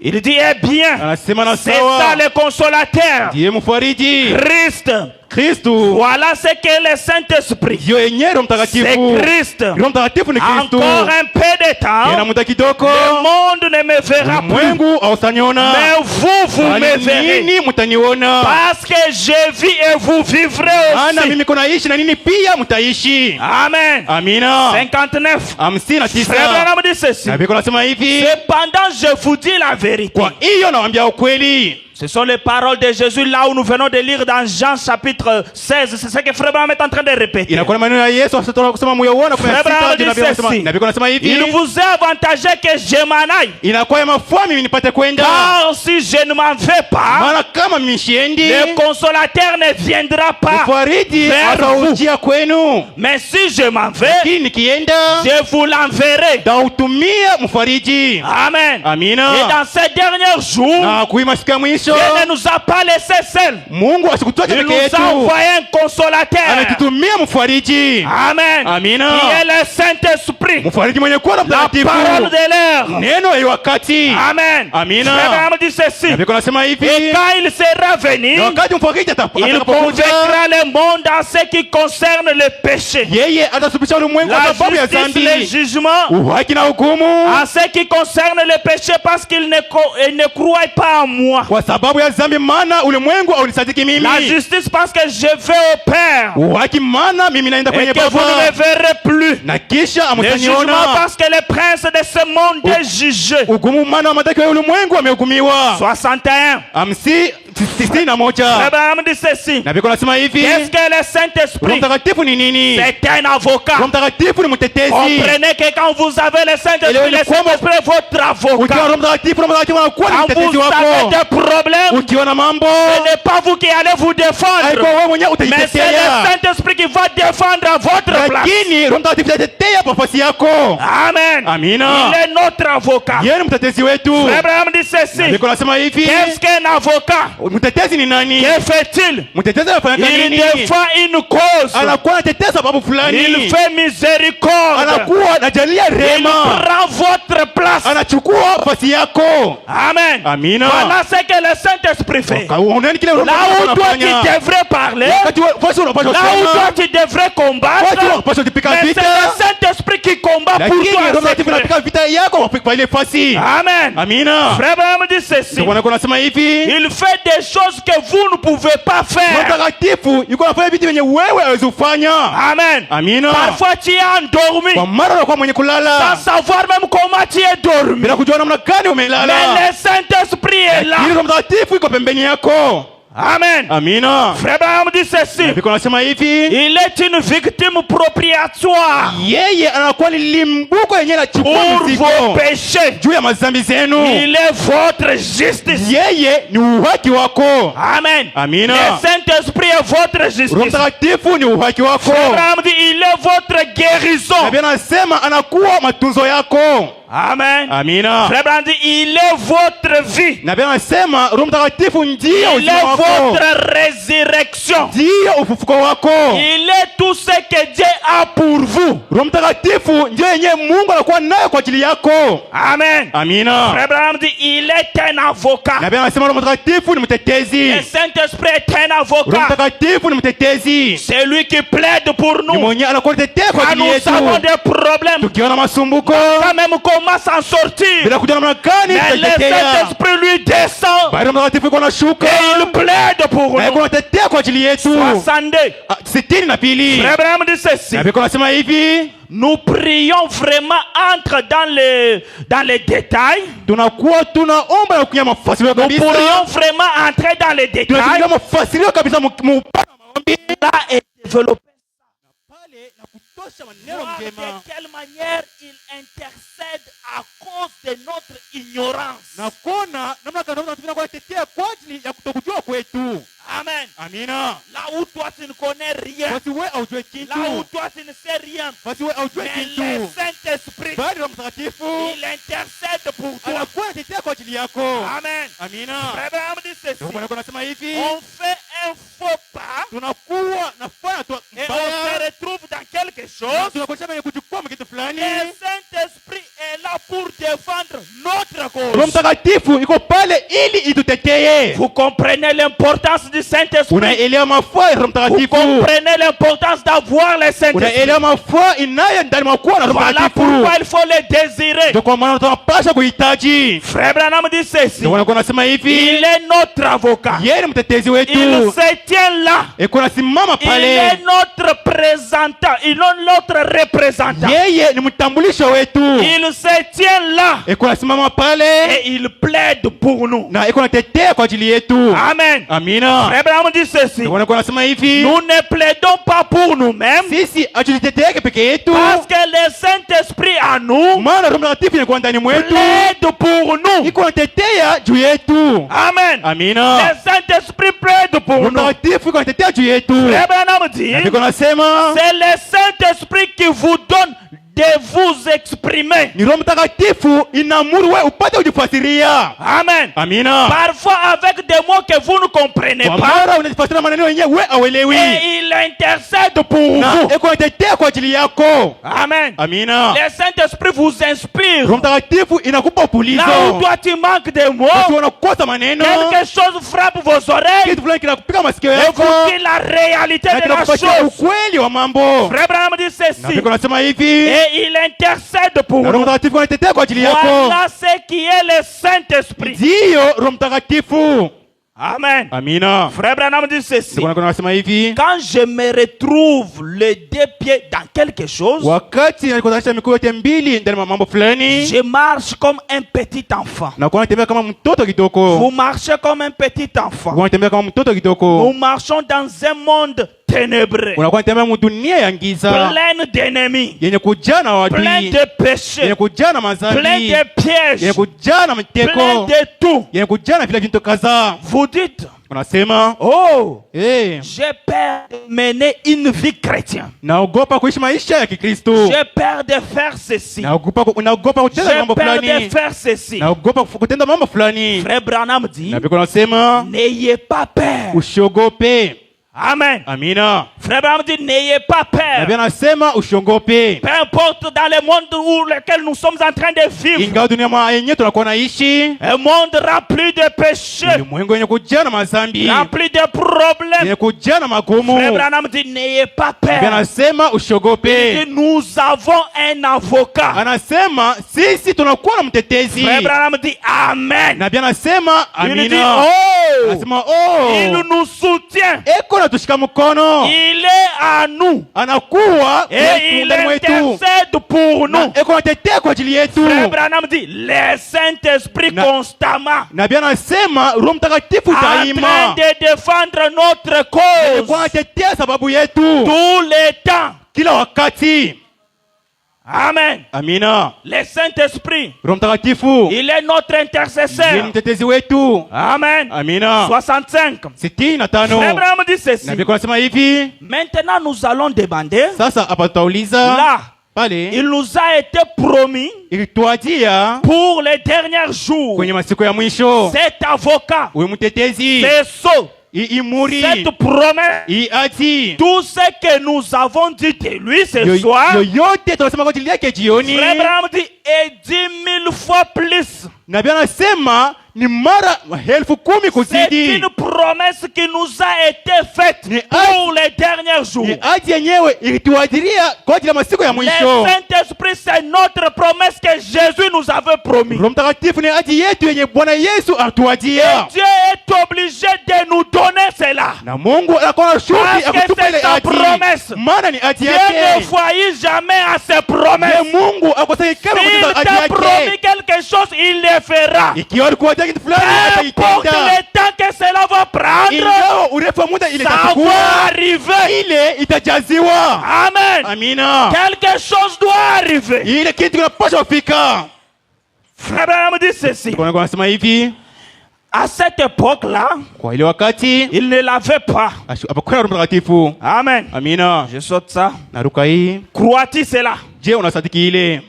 Il dit, eh bien, Anasema na c'est sawa. ça le consolateur. Ndiye mfariji. Christ. Kristo. Voilà ce que le Saint-Esprit. Ndio yenyewe Roho Mtakatifu. C'est Christ. Roho Mtakatifu ni Kristo. Encore un peu de Tena temps. muda kidogo. Le monde ne me verra plus. Mungu hautaniona. Mais vous me Bali verrez. nini mtaniona? Parce que je vis et vous vivrez Maana aussi. mimi kuna ishi na nini pia mtaishi. Amen. Amina. 59. 59. Frère Branham dit ceci. Na Biblia inasema hivi. Cependant, je vous dis la vérité. Kwa hiyo nawaambia ukweli. Ce sont les paroles de Jésus là où nous venons de lire dans Jean chapitre 16. C'est ce que Frère Branham est en train de répéter. Inakuwa ni maneno ya Yesu asitoka kusema muyaona kwa Frère Branham sita dit na ceci. Biblia inasema hivi. Il vous est avantageux que je m'en aille. Inakuwa ya mafua mimi nipate kwenda. Car si je ne m'en vais pas, Maana kama mimi siendi, le consolateur ne viendra pas. mfariji vers ataujia kwenu. Mais si je m'en vais, Lakini nikienda, je vous l'enverrai. tautumia mfariji. Amen. Amina. Et dans ces derniers jours, Na kuima siku ya mwisho, Dieu ne nous a pas laissé seuls. Mungu asikutuache Il peke nous yetu. a envoyé un consolateur. Ametutumia mfariji. Amen. Amina. Qui est le Saint-Esprit. Mfariji mwenye kuwa na La mtakatifu. parole de l'heure. Neno ya wakati. Amen. Amina. Frère Branham dit ceci. Na Biblia inasema hivi. Et quand il sera venu, Na wakati mfariji il atakapokuja, convaincra le monde en ce qui concerne le péché, yeye atasuluhisha ulimwengu kwa la sababu ya justice, le dhambi, jugement, uhaki na hukumu, en ce qui concerne le péché parce qu'il il ne croit pas en moi. kwa sababu ya dhambi, maana ulimwengu haunisadiki mimi. La justice parce que je vais au Père Uhaki maana mimi naenda et kwenye que vous ne me Baba, verrez plus. na kisha Le jugement amtaniona. parce que le prince de ce monde est jugé. Hukumu maana mataifa ya ulimwengu amehukumiwa. 61. Abraham dit ceci. Na Biblia inasema hivi, Qu'est-ce que le Roho Saint-Esprit? Mtakatifu ni nini? C'est un avocat. Roho Mtakatifu ni mtetezi. Comprenez que quand vous avez le Saint-Esprit, Ele- le Saint-Esprit est votre Ukiwa avocat. Roho Mtakatifu, Roho Mtakatifu anakuwa ni Quand mtetezi vous avez wako. des problèmes, Ukiwa na mambo, ce n'est pas vous qui allez vous défendre, haikuwa wewe mwenyewe mais c'est utajitetea. le Saint-Esprit qui va défendre à votre place. Lakini Roho Mtakatifu atatetea kwa nafasi yako. Amen. Amina. Il est notre avocat. Yeye ni mtetezi wetu. Abraham dit ceci. Biblia inasema hivi, Qu'est-ce qu'un avocat? mtetezi ni nani? Que fait-il? Mtetezi anafanya Il nini? défend une cause. Anakuwa anatetea sababu fulani. Il fait miséricorde. Anakuwa anajalia Il rehema. prend votre place. Anachukua nafasi yako. Amen. Amina. Voilà ce que le Saint-Esprit fait. Unaona kile Roho Là où Mtakatifu toi tu anafanya. devrais parler, Wakati fasi unapaswa là où toi kusema, tu devrais combattre, watu wanapaswa kupiga mais c'est vita. le Saint-Esprit qui combat pour Lakini toi. Roho en Mtakatifu secret. anapiga vita yako kwa ile fasi. Amen. Amina. Frère Abraham dit ceci. Ndio Bwana anasema hivi, Il fait des choses que vous ne pouvez pas Roho faire. Mtakatifu yuko anafanya vitu vyenye wewe hauwezi kufanya. Amen. Amina. Parfois tu es endormi Kwa mara unakuwa mwenye sans kulala savoir même comment tu es dormi. bila kujua namna gani Mais umelala. le Saint-Esprit est là. Lakini Roho Mtakatifu yuko pembeni yako. Amen. Amina. Frère Abraham dit ceci. Biblia inasema hivi, Il est une victime propriatoire yeye anakuwa ni limbuko yenyewe anachukua pour mzigo vos péchés. juu ya madhambi zenu. Il est votre justice. Yeye ni uhaki wako. Amen. Amina. Le Saint-Esprit est votre Roho justice. Mtakatifu ni uhaki wako. Abraham dit il est votre guérison. Na Biblia anasema anakuwa matunzo yako. Amen. Amina. Frère Abraham dit il est votre vie. Na Biblia anasema Roho Mtakatifu ndiyo Il uzima est wako, votre résurrection. ndiyo ufufuko wako. Il est tout ce que Dieu a pour vous. Roho Mtakatifu ndiyo yenyewe Mungu anakuwa nayo kwa ajili yako. Amen. Amina. Frère Abraham dit il est un avocat. Na Biblia anasema Roho Mtakatifu ni mtetezi. Le Saint-Esprit est un Roho avocat. Mtakatifu ni mtetezi. C'est lui qui plaide pour Ni nous. mwenyewe anakuwa tetea kwa Quand ajili nous yetu. avons des problèmes, Tukiona masumbuko quand même comment s'en sortir. bila kujua namna gani Mais le tutatetea. Saint-Esprit lui descend Bali Roho Mtakatifu yuko anashuka et il plaide pour na yuko nous. anatetea kwa ajili yetu. 62. 62. Frère Abraham dit ceci. Na Biblia anasema hivi, Nous prions vraiment, entre dans les détails. tunakuwa tunaomba na kunya mafasirio Nous kabisa. pourrions vraiment entrer dans les détails. Tunafikiria mafasirio kabisa mu upande wa maombi. Là et développer Pale na kutosha maneno voir de mema. quelle manière il intercède à cause de notre ignorance. Na kuona namna gani tunataka kutetea kwa ajili ya kutokujua kwetu. Amen. Amina. Là où toi tu ne connais rien. Basi wewe haujui Là où kitu. toi tu ne sais rien. Basi wewe haujui Mais kitu. le Saint-Esprit, Bali Roho Mtakatifu il intercède pour toi. anakuwa anatetea kwa ajili yako. Amen. Amina. Frère Abraham dit ceci. Ndio Bwana anasema hivi, On fait un faux pas tunakuwa nafanya tu et on se retrouve dans quelque chose. tunakosa kwenye kuchukua kitu fulani. Le Saint-Esprit est là pour défendre notre Roho cause. Mtakatifu iko pale ili itutetee. Vous comprenez l'importance du Saint-Esprit. Unaelewa mafaa ya Roho Vous Mtakatifu. comprenez l'importance d'avoir le Saint-Esprit. Unaelewa mafaa inayo ndani mwa kuwa na Roho Voilà Mtakatifu. pourquoi il faut le désirer. Ndio kwa maana tunapaswa kuhitaji. Frère Branham dit ceci. Ndio wanakuwa nasema Il hivi, est notre avocat. yeye ni mtetezi Il wetu. se tient là. Eko nasimama Il pale. est notre représentant. Il est notre représentant. Yeye ni mtambulisho wetu. Il se tient là. Eko nasimama pale Et il plaide pour nous. na eko natetea kwa ajili yetu. Amen. Amina. Frère Branham dit ceci. Ndio wanakuwa nasema hivi, Nous ne plaidons pas pour nous-mêmes. sisi hatujiteteeke peke yetu. Parce que le Saint-Esprit en nous Maana Roho Mtakatifu ni ndani mwetu. plaide pour nous. Iko natetea juu yetu. Amen. Amina. Le Saint-Esprit plaide pour Roho nous. Mtakatifu iko natetea juu yetu. Frère Branham dit, Na iko nasema c'est le Saint-Esprit qui vous donne de vous exprimer. ni Roho Mtakatifu inaamuru wewe upate kujifasiria. Amen. Amina. Parfois avec des mots que vous ne comprenez Kwa pas. mara unajifasiria maneno yenyewe wewe hauelewi. Et il intercède pour Na vous. eko natetea kwa ajili yako. Amen. Amina. Le Saint-Esprit vous inspire. Roho Mtakatifu inakupa upulizo. Là où toi tu manques de mots, Wakati unakosa maneno, quelque chose frappe vos oreilles kitu fulani kinakupiga masikio et yako vous dit la réalité na de la kinakupatia chose. ukweli wa mambo. Frère Branham dit Na ceci. Biblia inasema hivi, Et il intercède pour na Roho nous. Mtakatifu anatetea kwa ajili yako. Voilà ce qui est le Saint-Esprit. Ndiyo Roho Mtakatifu. Amen. Amina. Frère Branham dit ceci. Ndio kuna nasema hivi. Quand je me retrouve les deux pieds dans quelque chose, Wakati nilikotasha miguu yote mbili ndani ya mambo fulani, je marche comme un petit enfant. na kwa natembea kama mtoto kitoko. Vous marchez comme un petit enfant. Kwa natembea kama mtoto Nous kitoko. marchons dans un monde ténébreux, Unakuwa natembea mu dunia ya giza plein d'ennemis, yenye kujaa na plein wadui, de péchés, yenye kujaa na plein mazambi, de pièges, yenye kujaa na plein mteko, de tout. yenye kujaa na vile vitu kadhaa. Vous dites, Unasema, oh, j'ai peur de mener une vie chrétienne. naogopa kuishi maisha ya Kikristo. J'ai peur de faire ceci. Naogopa kutenda J'ai mambo peur de fulani. faire ceci. Naogopa kutenda mambo fulani. Frère Branham dit, Na pia unasema, n'ayez pas peur. usiogope. Amen. Amina. Frère Branham dit, n'ayez pas Na peur. pia anasema usiogope. Peu importe dans le monde où lequel nous sommes en train de vivre, Ingawa dunia yenyewe tunakuwa naishi, un monde rempli de péchés, ulimwengu yenye kujaa na mazambi, rempli de problèmes. yenye kujaa na magumu. Frère Branham dit, n'ayez pas Na pia peur. anasema usiogope. Et nous avons un avocat. Anasema sisi tunakuwa na mtetezi. Frère Branham dit, Amen. Na pia anasema Il dit, amina. oh, Anasema il nous soutient. eko natushika mkono. Il est à nous. Anakuwa Et il ndani mwetu. intercède pour Na nous. eko natetea kwa ajili yetu. Frère Branham dit, le Saint-Esprit Na- constamment Na pia anasema Roho Mtakatifu en train daima de défendre notre alikuwa cause anatetea sababu yetu tout le temps. kila wakati. Amen. Amina. Le Saint-Esprit, Roho Mtakatifu il est notre ni intercesseur. mtetezi wetu. Amen. Amina. 65. 65. Frère Branham dit ceci. Na pia anasema hivi, Maintenant, nous allons demander. sasa hapa tutauliza Là, pale il nous a été promis ilituajia pour les derniers jours. kwenye masiku ya mwisho Cet avocat, huyu mtetezi c'est sceau, imuri cette promesse, iati tout ce que nous avons dit de lui ce soir, yoyote tunasema kwa ajili yake jioni. Frère Branham dit, et 10 000 fois plus. Na pia anasema ni mara 10,000 C'est kuzidi. une promesse qui nous a été faite Ni pour les derniers jours. Ni aji yenyewe ilituajiria kwa ajili ya masiku ya Le mwisho. Saint-Esprit, c'est notre promesse que Jésus nous avait promis. Roho Mtakatifu ni aji yetu yenye Bwana Yesu atuajia. Dieu est obligé de nous donner cela. Na Mungu anakuwa na shughuli Parce que akutupa ile c'est sa aji. promesse. Maana ni aji Dieu ne yake. faillit jamais à ses promesses. Ye Mungu akosai kama S'il kutupa aji t'a promis yake. quelque chose, il le fera. Ikiwa alikuwa aji kitu fulani Peu importe ataitenda. le temps que cela va prendre, Ingawa urefu wa muda ile ça itachukua, va arriver. ile itajaziwa. Amen. Amina. Quelque chose doit arriver. Ile kitu kinapaswa kufika. Frère Branham dit ceci. Kwa nini nasema hivi? À cette époque-là, Kwa ile wakati il ne l'avait pas. hapakuwa na Roho Mtakatifu. Amen. Amina. Je saute ça. Naruka hii. Crois-tu cela? Je, unasadiki ile?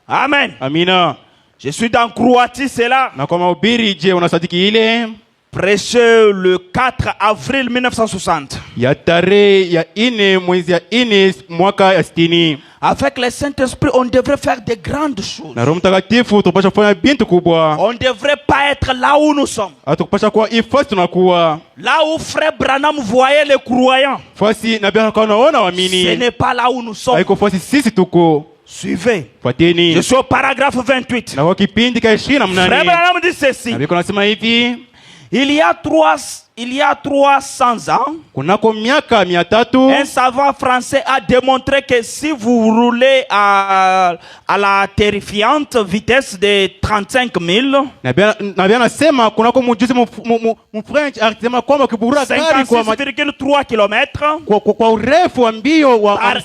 Amen. Amina. Je suis dans crois-tu cela? Na kwa mahubiri, je, unasadiki ile? Prêché le 4 avril 1960. Ya tarehe ya 4 mwezi ya 4 mwaka ya 60. Avec le Saint-Esprit, on devrait faire de grandes choses. Na Roho Mtakatifu tupasha kufanya bintu kubwa. On ne devrait pas être là où nous sommes. Hatukupasha kuwa ifasi tunakuwa. Là où frère Branham voyait les croyants. Fasi na bia kwa naona Ce waamini. n'est pas là où nous sommes. Haiko fasi sisi tuko. Suivez. Fuateni. Je suis au paragraphe 28. Na kwa kipindi ka 28. Frère Branham dit ceci. Na biko nasema hivi. Il y a 300 ans, Kunako miaka 300 un savant français a démontré que si vous roulez à la terrifiante vitesse de 35 000, na bia nasema kunako mujuzi mu French akisema kwamba ukibura gari 56,3 km, kwa urefu wa mbio wa Par 50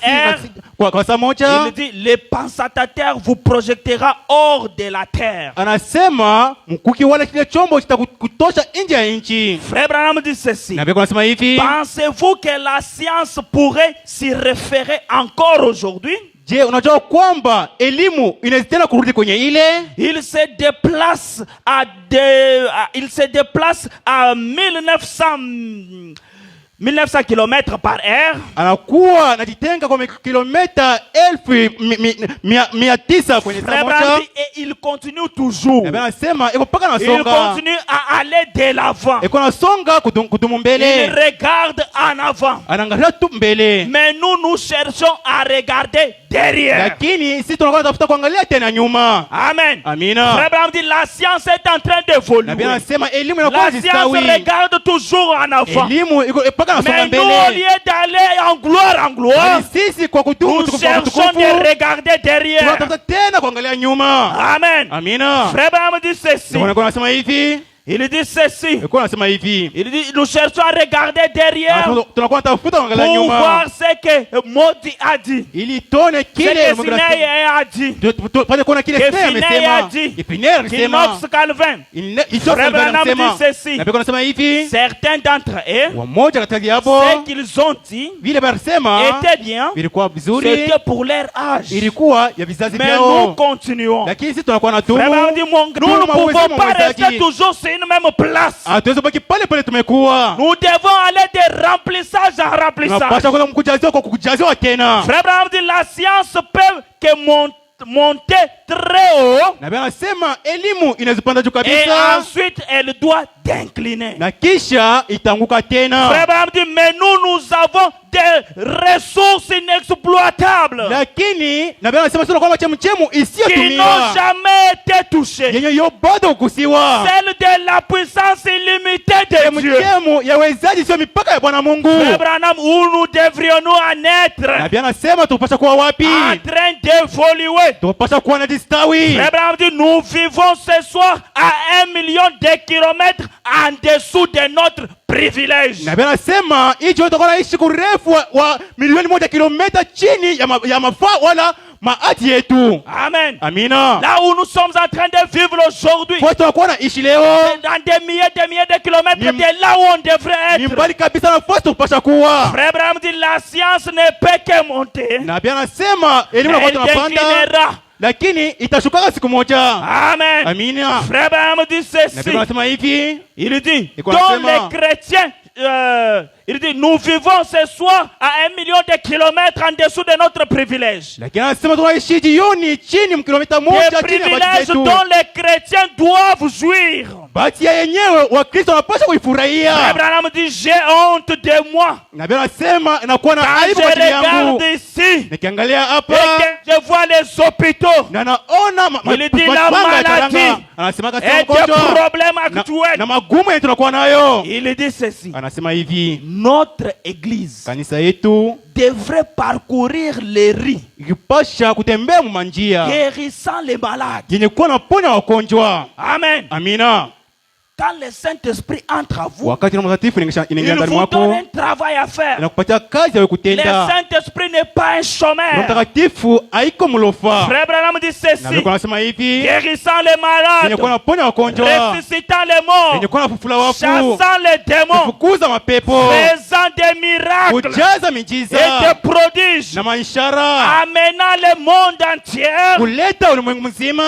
heure. kwa saa moja, il dit le pensatateur vous projectera hors de la terre. anasema mkuki wala kile chombo kitakutosha nje ya nchi. Frère Branham dit ceci. Na bia nasema hivi, Pensez-vous que la science pourrait s'y référer encore aujourd'hui? je, unajua kwamba elimu inaweza tena kurudi kwenye ile? Il se déplace à 1900 km par heure. Anakuwa anajitenga kwa kilomita 1900 kwenye saa moja. Et il continue toujours. Na bia nasema iko paka Il nasonga. continue à aller de l'avant. Iko nasonga kudumu Il mbele. regarde en avant. Anaangalia tu mbele. Mais nous cherchons à regarder derrière. lakini sisi tunakuwa tunatafuta kuangalia tena nyuma. Amen. Amina. Frère Branham dit la science est en train Na d'évoluer. Biblia inasema elimu inakuwa La science zistawi. regarde toujours en avant. Elimu iko mpaka nasonga Mais nous, au mbele. lieu d'aller en gloire en gloire, Bali sisi kwa kutubu nous tukufu kwa cherchons de tukufu regarder derrière. tunatafuta tena kuangalia nyuma. Amen. Amina. Frère Branham dit ceci. Ndio wanakuwa nasema hivi. Il dit ceci. Ilikuwa nasema hivi. Il dit nous cherchons à regarder derrière Tunakuwa tafuta kuangalia pour nyuma. voir ce que Maudit a dit. Ili tuone Ce kile que Mungu Sinai anasema. a dit. Tupate kuona kile Que Sinai Sinai a amesema. dit. Ipinera alisema. Qu'Inox Calvin. Icho Frère Branham anasema. dit ceci. Na Biblia inasema hivi. Certains d'entre eux, Wamoja katika yabo ce qu'ils ont dit vile barisema était bien. vilikuwa vizuri, C'était pour leur âge. ilikuwa ya vizazi Mais nous vyao, continuons. lakini sisi tunakuwa na tumu. Frère Branham dit, nous ne pouvons pas rester toujours sur une même place. Hatuwezi baki pale pale tumekuwa. Nous devons aller de remplissage en remplissage. Tunapaswa kwenda kujaziwa kwa kujaziwa tena. Frère Branham dit la science peut que monter très haut Na Biblia inasema elimu inazipanda juu et kabisa ensuite elle doit d'incliner. na kisha itanguka tena. Frère Branham dit mais nous avons des ressources inexploitables Lakini na Biblia inasema sio kwamba chemchemu qui n'ont isiyotumiwa jamais été touchées. yenye yo bado kusiwa. Celle de la puissance illimitée de Dieu. Chemchemu ya wezaji sio mipaka ya Bwana Mungu. Frère Branham, où nous devrions-nous en être Na Biblia inasema tupasha kuwa wapi? en train d'évoluer? Tupasha kuwa na distawi. Frère Branham dit, nous vivons ce soir à 1 million de kilomètres en dessous de notre privilège. Na Biblia inasema hicho tutakuwa naishi kurefu wa milioni 1 kilomita chini ya mafaa wala maati yetu. Amen. Amina. Là où nous sommes en train de vivre aujourd'hui, Kwa tunakuwa naishi leo dans des milliers de kilomètres de là où on devrait ni être. mbali kabisa na fasi tupasha kuwa. Frère Branham dit, la science ne peut que monter. Na Biblia inasema elimu Elle inakuwa tunapanda déclinera. lakini itashuka siku moja. Amen. Amina. Frère Branham dit Na ceci. Biblia inasema hivi. Il dit, Et qu'on dont asema. les chrétiens, il dit, nous vivons ce soir à 1 million de kilomètres en dessous de notre privilège. Lakini anasema tunaishi jioni chini mkilomita Des moja chini ya privilèges bahati zetu. dont les chrétiens doivent jouir. Bahati ya yenyewe Wakristo wanapaswa Frère kuifurahia. Branham dit, j'ai honte de moi. Na Biblia inasema inakuwa na Quand aibu je kwa ajili yangu. regarde ici Nikiangalia et hapa que je vois les hôpitaux na naona Il dit la mapanga ya maladie karanga. Anasema et kasema des mgonjwa problèmes na actuels, magumu yenye tunakuwa nayo. il dit ceci. Anasema hivi, Notre église kanisa yetu devrait parcourir les rues, ikipasha kutembea mumanjia guérissant les malades. yenye kuwa naponya wagonjwa. Amen. Amina. Quand le Saint-Esprit entre à vous, Wakati Roho Mtakatifu inaingia il ndani vous mwako, donne un travail à faire. inakupatia kazi ya Le kutenda. Saint-Esprit n'est pas un Roho chômeur. Mtakatifu haiko mlofa. Frère Branham dit Na ceci. Biblia inasema hivi, Guérissant les yenye malades, kuwa naponya wagonjwa, ressuscitant les morts, yenye kuwa nafufula wafu, chassant les démons, kufukuza mapepo, faisant des miracles kujaza et miujiza des prodiges, na maishara, amenant le monde entier. kuleta ulimwengu mzima.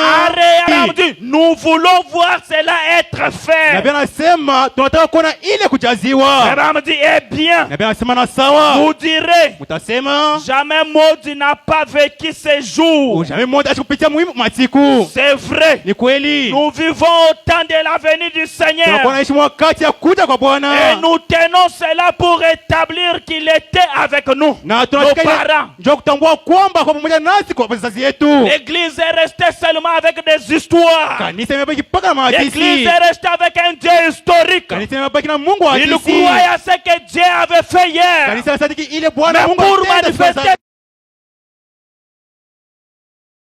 Branham dit, nous voulons voir cela être Na fait. Biblia inasema tunataka kuona ile kujaziwa. Branham dit, eh bien, Na Biblia inasema na sawa, vous direz, mutasema jamais Maudit n'a pas vécu ces jours. jamais mmoja asikupitia muhimu masiku. C'est vrai. Ni kweli Nous vivons au temps de la venue du Seigneur. tunakuwa naishi wakati ya kuja kwa Et Bwana, nous tenons cela pour établir qu'il était avec nous. na Nos tunashika ile parents. njoo kutambua kwamba kwa pamoja nasi kwa wazazi yetu. L'église est restée seulement avec des histoires. Kanisa imebaki mpaka na L'église mahadisi. est restée avec un Dieu historique. Kanisa imebaki na Mungu wa Il hadisi. croyait à ce que Dieu avait fait hier. Kanisa inasadiki ile Bwana Mais Mungu pour alitenda siku manifester, za-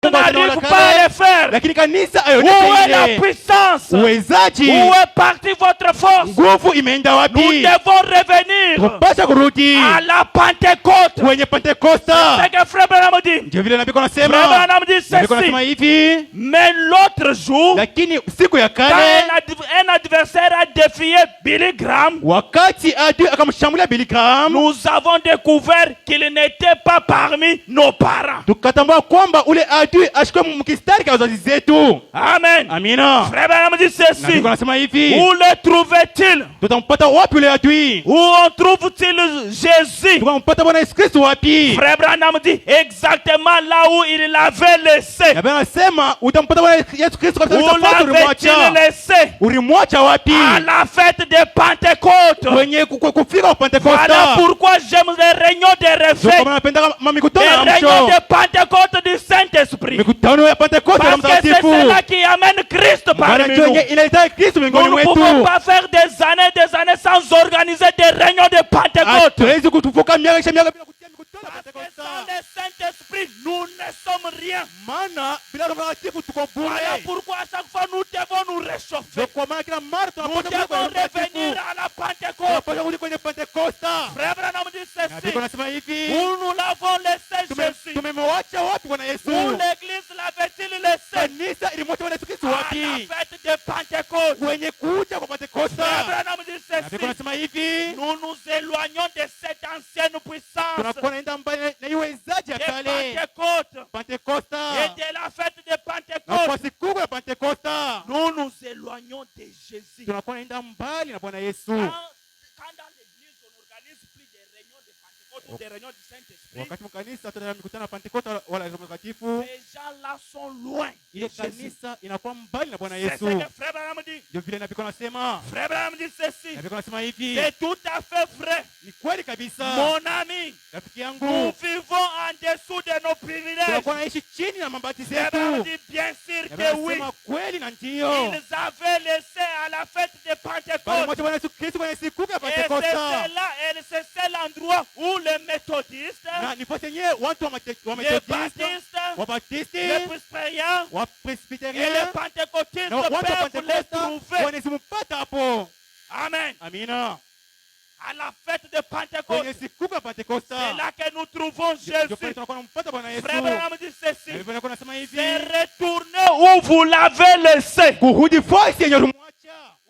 on n'arrive pas à le faire. lakini kanisa Où est ayotete la ile puissance? uwezaji, Où est partie votre force? nguvu imeenda Nous wapi? devons revenir Tupasha kurudi à la Pentecôte. kwenye Pentekosta. C'est que Frère Branham dit. Ndio vile nabii Frère anasema, Branham dit nabii anasema ceci. hivi, Mais l'autre jour, lakini siku ya quand kale un adversaire a défié Billy Graham, wakati adui akamshambulia Billy Graham, nous avons découvert qu'il n'était pas parmi nos parents. tukatambua kwamba ule adui ashikwe mkistari kwa wazazi zetu. Amen. Amina. Frère Branham dit ceci. Nabii anasema hivi, Où le trouvait-il? tutampata wapi ule adui? Où on trouve-t-il Jésus? Tukampata Bwana Yesu Kristo wapi? Frère Branham dit exactement là où il l'avait laissé. Nabii anasema utampata Bwana Yesu Kristo kabisa Où kabisa, l'avait-il ulimwacha. laissé? Ulimwacha wapi? À la fête de Pentecôte. Kwenye kufika kwa Voilà Pentekosta. pourquoi j'aime les réunions de Ndio réveil. kama napenda mikutano des ya réunions msho, de Pentecôte du Saint-Esprit. mikutano ya Pentekoste ya Parce que c'est Mtakatifu. cela qui amène Christ Maana parmi njoo nous. yenye inaleta Kristo miongoni Nous ne pouvons mwetu. pas faire des années sans organiser des réunions de Pentecôte. Hatuwezi kutufuka miaka bila kutia mikutano ya Parce que Pentekoste. sans le Saint-Esprit, nous ne sommes rien. Maana bila Roho Mtakatifu tuko Voilà bure. pourquoi à chaque fois nous devons nous réchauffer. Ndio kwa maana kila mara Nous tunapata devons revenir à la Pentecôte. tunapata kurudi kwenye Pentekoste. Frère Branham dit Na ceci. Biblia inasema hivi, Où nous l'avons laissé Jésus. tumemwacha wapi Bwana Yesu? Où l'église l'avait-il laissé? Kanisa ilimwacha Bwana Yesu Kristo À la wapi? fête de Pentecôte. Kwenye kuja kwa Pentekoste. Frère Branham dit Na Biblia ceci. inasema hivi, Nous nous éloignons de cette ancienne puissance tunakuwa naenda mbali na hiyo wezaji ya de kale. Pentecôte Pentekoste. et de la fête de Na kwa Pentecôte. siku ya Pentekoste Nous nous éloignons de Jésus. tunakuwa naenda mbali na Bwana Yesu. Quand dans l'église on n'organise plus des réunions de Pentecôte ou des réunions du Saint-Esprit, Wakati mkanisa tuna mikutano ya Pentekoste wala Roho Mtakatifu, ces gens-là sont loin de ile Jésus. kanisa inakuwa mbali na Bwana C'est Yesu. ce que Frère Branham dit. Ndio vile nabii anasema. Frère Branham dit ceci. Nabii anasema hivi, C'est tout à fait vrai. ni kweli kabisa. Mon ami, Rafiki nous yangu, vivons en dessous de nos privilèges. tunakuwa naishi chini ya mabati Frère Branham zetu. dit bien sûr Nabii que oui. anasema kweli na ndio. Ils avaient laissé à la fête de Bali Pentecôte. mwacha Bwana Yesu Kristo kwenye siku ya Et Pentekoste. c'est l'endroit où les méthodistes, Na nipate yenyewe watu wa les Methodiste, baptistes, wa Baptisti, les presbytériens wa et Presbyteriens les pentecôtistes na watu wa peuvent les Pentekoste trouver. wanaweza mpata hapo. Amen. Amina. À la fête de Pentecôte, Kwenye siku ya Pentekoste. c'est là que nous trouvons Ndio pale Jésus. tunakuwa tunampata Bwana Yesu. Frère Branham dit Na ceci. Biblia inasema hivi, C'est retourner où vous l'avez laissé. kurudi fasi yenye ulimwacha.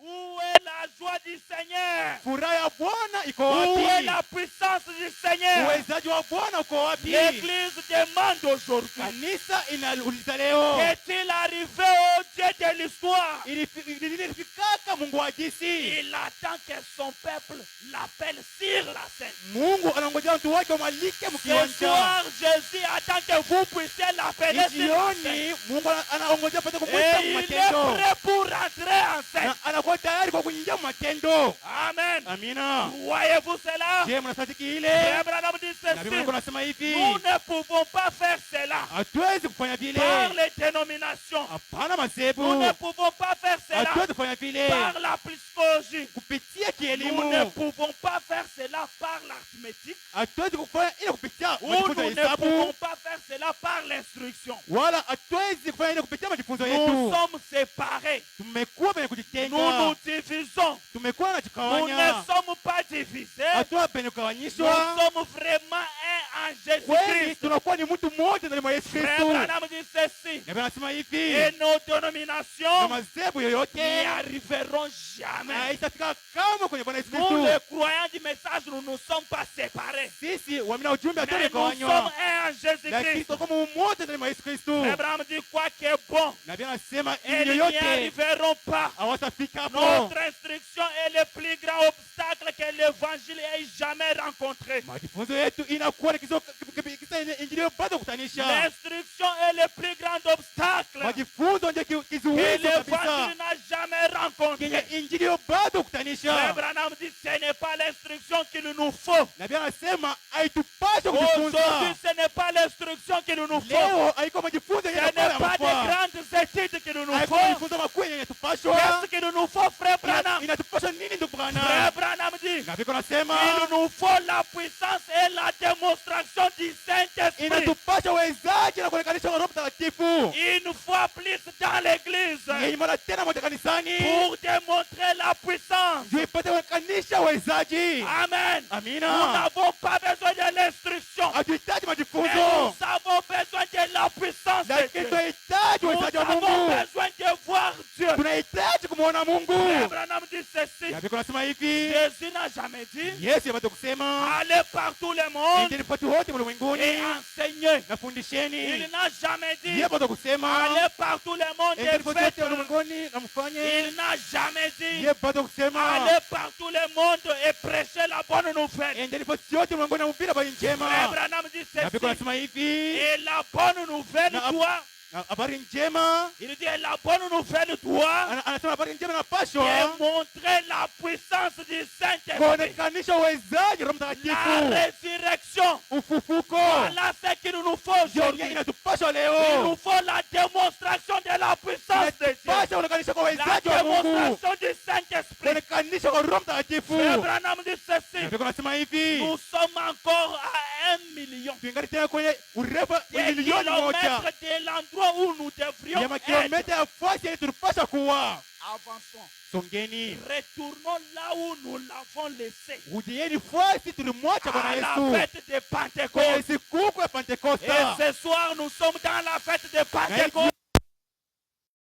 Où est la joie du Seigneur? Furaha ya Bwana iko Où est wapi? la puissance du Seigneur? Uwezaji wa Bwana uko wapi? L'Église demande aujourd'hui. Kanisa inauliza leo, Est-il arrivé au Dieu de l'histoire? ilifikaka Mungu wa jinsi. Il attend que son peuple l'appelle sur la scène. Mungu anangojea watu wake wamwalike Ce mkiwanja. soir, Jésus attend que vous puissiez l'appeler sur la scène. Jioni Mungu anaongojea pate kumwita Et il est matendo. prêt pour rentrer en scène. Na anakuwa tayari kwa kuingia matendo. Amen. Amina. Voyez-vous cela? Je, mnasadiki ile? Frère Branham dit Na Biblia ceci. inasema hivi, Nous ne pouvons pas faire cela hatuwezi kufanya vile. par les dénominations. Hapana masebu. Nous ne pouvons pas faire cela Hatuwezi kufanya vile par la psychologie. kupitia Nous ne kielimu. pouvons pas faire cela par l'arithmétique. Hatuwezi kufanya ile kupitia Ou majifunzo nous ya ne hesabu. pouvons pas faire cela par l'instruction. Wala hatuwezi kufanya ile kupitia majifunzo Nous yetu. sommes séparés. Tumekuwa penye Nous kujitenga. nous divisons. Tumekuwa na Nous ne chikawanya. sommes pas divisés. Hatuwa penye Nous kugawanyishwa. sommes vraiment un en Kweli Jésus-Christ. tunakuwa ni mtu mmoja ndani mwa Yesu Frère Kristo. Branham dit ceci. Na Biblia inasema hivi, Et nos na dénominations madhehebu n'y yoyote arriveront jamais. haitafika kama kwenye Bwana Yesu Nous, Kristo. les croyants du message, nous ne sommes pas séparés. Sisi waamini wa ujumbe Mais nous sommes hatujagawanywa, un en lakini Jésus-Christ. tuko kama umoja ndani mwa Yesu Kristo. Frère Branham dit quoi qui est bon. Na Biblia inasema ili Elles n'y yoyote arriveront pas. hawatafika hapo. Notre instruction est le plus grand obstacle que l'évangile ait jamais rencontré. Majifunzo yetu inakuwa ni kisa injili bado kutanisha. L'instruction est le plus grand obstacle Majifunzo ndio que kizuizo kabisa l'évangile n'a jamais kenye rencontré. injili bado Frère kutanisha. Branham dit ce n'est pas l'instruction qu'il nous faut. Na Biblia inasema haitupaswi Aujourd'hui, kujifunza. ce n'est pas l'instruction qu'il nous faut. Leo haiko majifunzo Ce yenye n'est yanafaa pas des yanafaa. grandes études qu'il nous Haiko faut. majifunzo makuu yenye yatupashwa. Qu'est-ce qu'il nous faut, frère Branham? Inatupasha nini ndugu Frère Branham? Branham dit Na Biblia inasema il nous faut la puissance et la démonstration du Saint-Esprit. inatupasha uwezaji na kuonekanisha wa Roho Mtakatifu. Une fois plus dans l'église Yenye mara tena moja kanisani pour démontrer la puissance. ndio ipate kuonekanisha uwezaji. Amen. Nous Amina. n'avons pas besoin de l'instruction. Hatuhitaji Mais majifunzo, nous avons besoin de la puissance de lakini Dieu. tunahitaji Nous uwezaji wa avons Mungu. besoin de voir Dieu. Tunahitaji kumwona Mungu. Frère Branham dit ceci. Na Biblia inasema hivi, Jésus n'a jamais dit Yesu yapata kusema allez par tout le monde endeni watu wote et ulimwenguni enseignez. na fundisheni. Il n'a jamais dit Yapata kusema allez par tout le monde endeni et watu wote faites. ulimwenguni na mfanye. Il n'a jamais dit Yapata kusema allez par tout le monde et prêchez la bonne nouvelle. endeni watu wote ulimwenguni na mhubiri habari Frère njema. Branham dit Na Biblia ceci. inasema hivi, Et la bonne nouvelle Na- doit na habari njema, Il dit la bonne nouvelle doit anasema habari njema inapaswa démontrer la puissance du Saint-Esprit. kuonekanisha uwezaji wa Roho La Mtakatifu, résurrection. ufufuko. Voilà ce qu'il nous faut aujourd'hui. Ndio inatupaswa Il leo, nous faut la démonstration de la puissance de Dieu. inatupaswa kuonekanisha kwa La uwezaji wa Mungu, démonstration du Saint-Esprit. kuonekanisha kwa Roho Mtakatifu. Frère Branham dit ceci. Na vile nasema hivi, Nous sommes encore à 1 million tungali tena kwenye urefu wa des milioni moja kilomètres de l'endroit où nous devrions ya être. makilomita ya fasi yenye tulipaswa kuwa. Avançons. Songeni, Retournons là où nous l'avons laissé. rudieni fasi tulimwacha Bwana À la Yesu fête de kwenye Pentecôte. sikukuu ya Et Pentekosta. ce soir, nous sommes dans la fête de Pentecôte.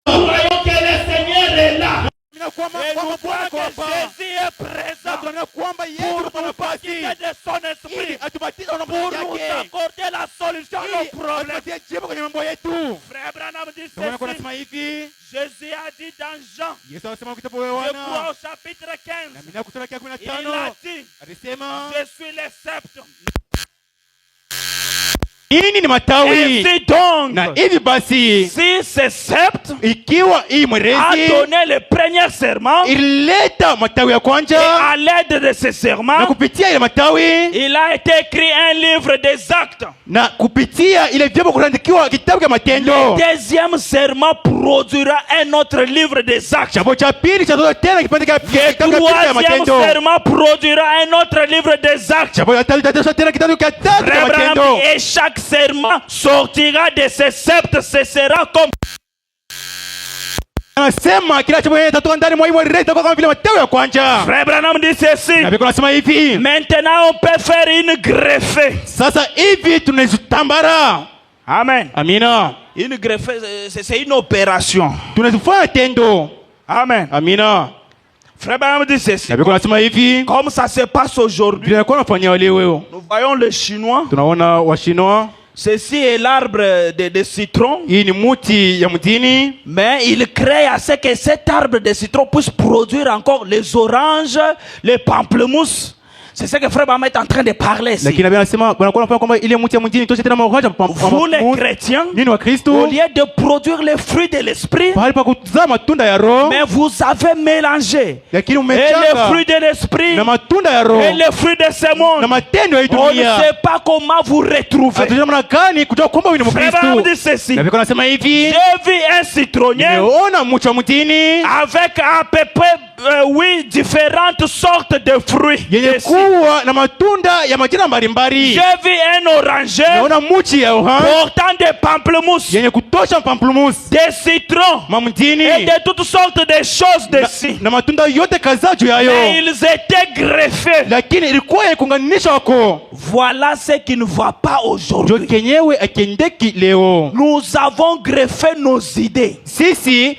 Nous Nous croyons que le Seigneur est là. Tunaamini kwamba Et nous kwamba Bwana croyons ako que hapa. Jésus est Na présent tunaamini kwamba Yesu pour yuko nous nafasi baptiser de son ili esprit, atupatie na pour mambo nous yake, accorder la solution à nos ili problèmes. atupatie jibu kwenye mambo yetu. Frère Branham dit Tunaona kwa ceci. nasema hivi, Jésus a dit dans Jean, Yesu anasema kwa kitabu cha je crois Yohana au chapitre 15, na mimi kusura kia il a 15 dit, alisema je suis le sceptre. ini ni matawi. Ainsi donc, Na hivi basi, si ce sceptre ikiwa hii a mwerezi donné le premier serment, ilileta matawi ya et kwanza, à l'aide de ce na serment, kupitia ile matawi il a été écrit un livre des actes. na kupitia ile vyombo kuandikiwa kitabu cha matendo. Deuxième serment produira un autre livre des actes. Chabo cha pili cha tena kipande cha kitabu cha Troisième matendo. serment produira un autre livre des actes. Chabo ya tatu tena kitabu cha tatu cha Frère Branham matendo. dit, et chaque serment sortira de ce sceptre, ce sera comme Anasema kila chabo tatoka ndani mwa hii mwerezi itakuwa kama vile matawi ya kwanza. Frère Branham dit ceci. Na biko nasema hivi, Maintenant, on peut faire une greffe. sasa hivi tunazitambara. Amen. Amina. Une greffe, c'est une opération. Tunazifanya tendo. Amen. Amina. Frère Branham dit ceci. Na biko nasema hivi, Comme ça se passe aujourd'hui, vile kwa nafanya leo. nous voyons les Chinois. Tunaona Washinoa, Ceci est l'arbre de citron. hii ni muti ya mtini, Mais il crée à ce que cet arbre de citron puisse produire encore les oranges, les pamplemousses. C'est ce que Frère Branham est en train de parler ici. lakini anasema wanakuwa wanafanya kwamba ile mti ya mtini tosha tena maoraja Vous les chrétiens, nini wa au Kristo, lieu de produire les fruits de l'esprit, pahali pa kuzaa matunda ya roho, mais vous avez mélangé lakini et les umechanga fruits de l'esprit na matunda ya roho et les fruits de ce na monde. matendo ya hii On ne dunia. sait pas comment vous retrouver. Hatujui namna gani kujua kwamba wewe ni Frère Branham Mkristo. dit ceci. Na viko nasema hivi, J'ai vu un citronnier nimeona mti wa mtini avec à peu près 8 différentes sortes de fruits. yenye Dessus. kuwa na matunda ya majina mbalimbali. J'ai vu un oranger Naona mti ya oha portant des pamplemousses, yenye kutosha pamplemousse, des citrons mamtini et de toutes sortes de choses dessus. na matunda yote kadhaa juu Mais yayo, ils étaient greffés. lakini ilikuwa ya kuunganisha wako. Voilà ce qui ne va pas Ndio aujourd'hui. kenyewe akendeki leo. Nous avons greffé nos idées. Sisi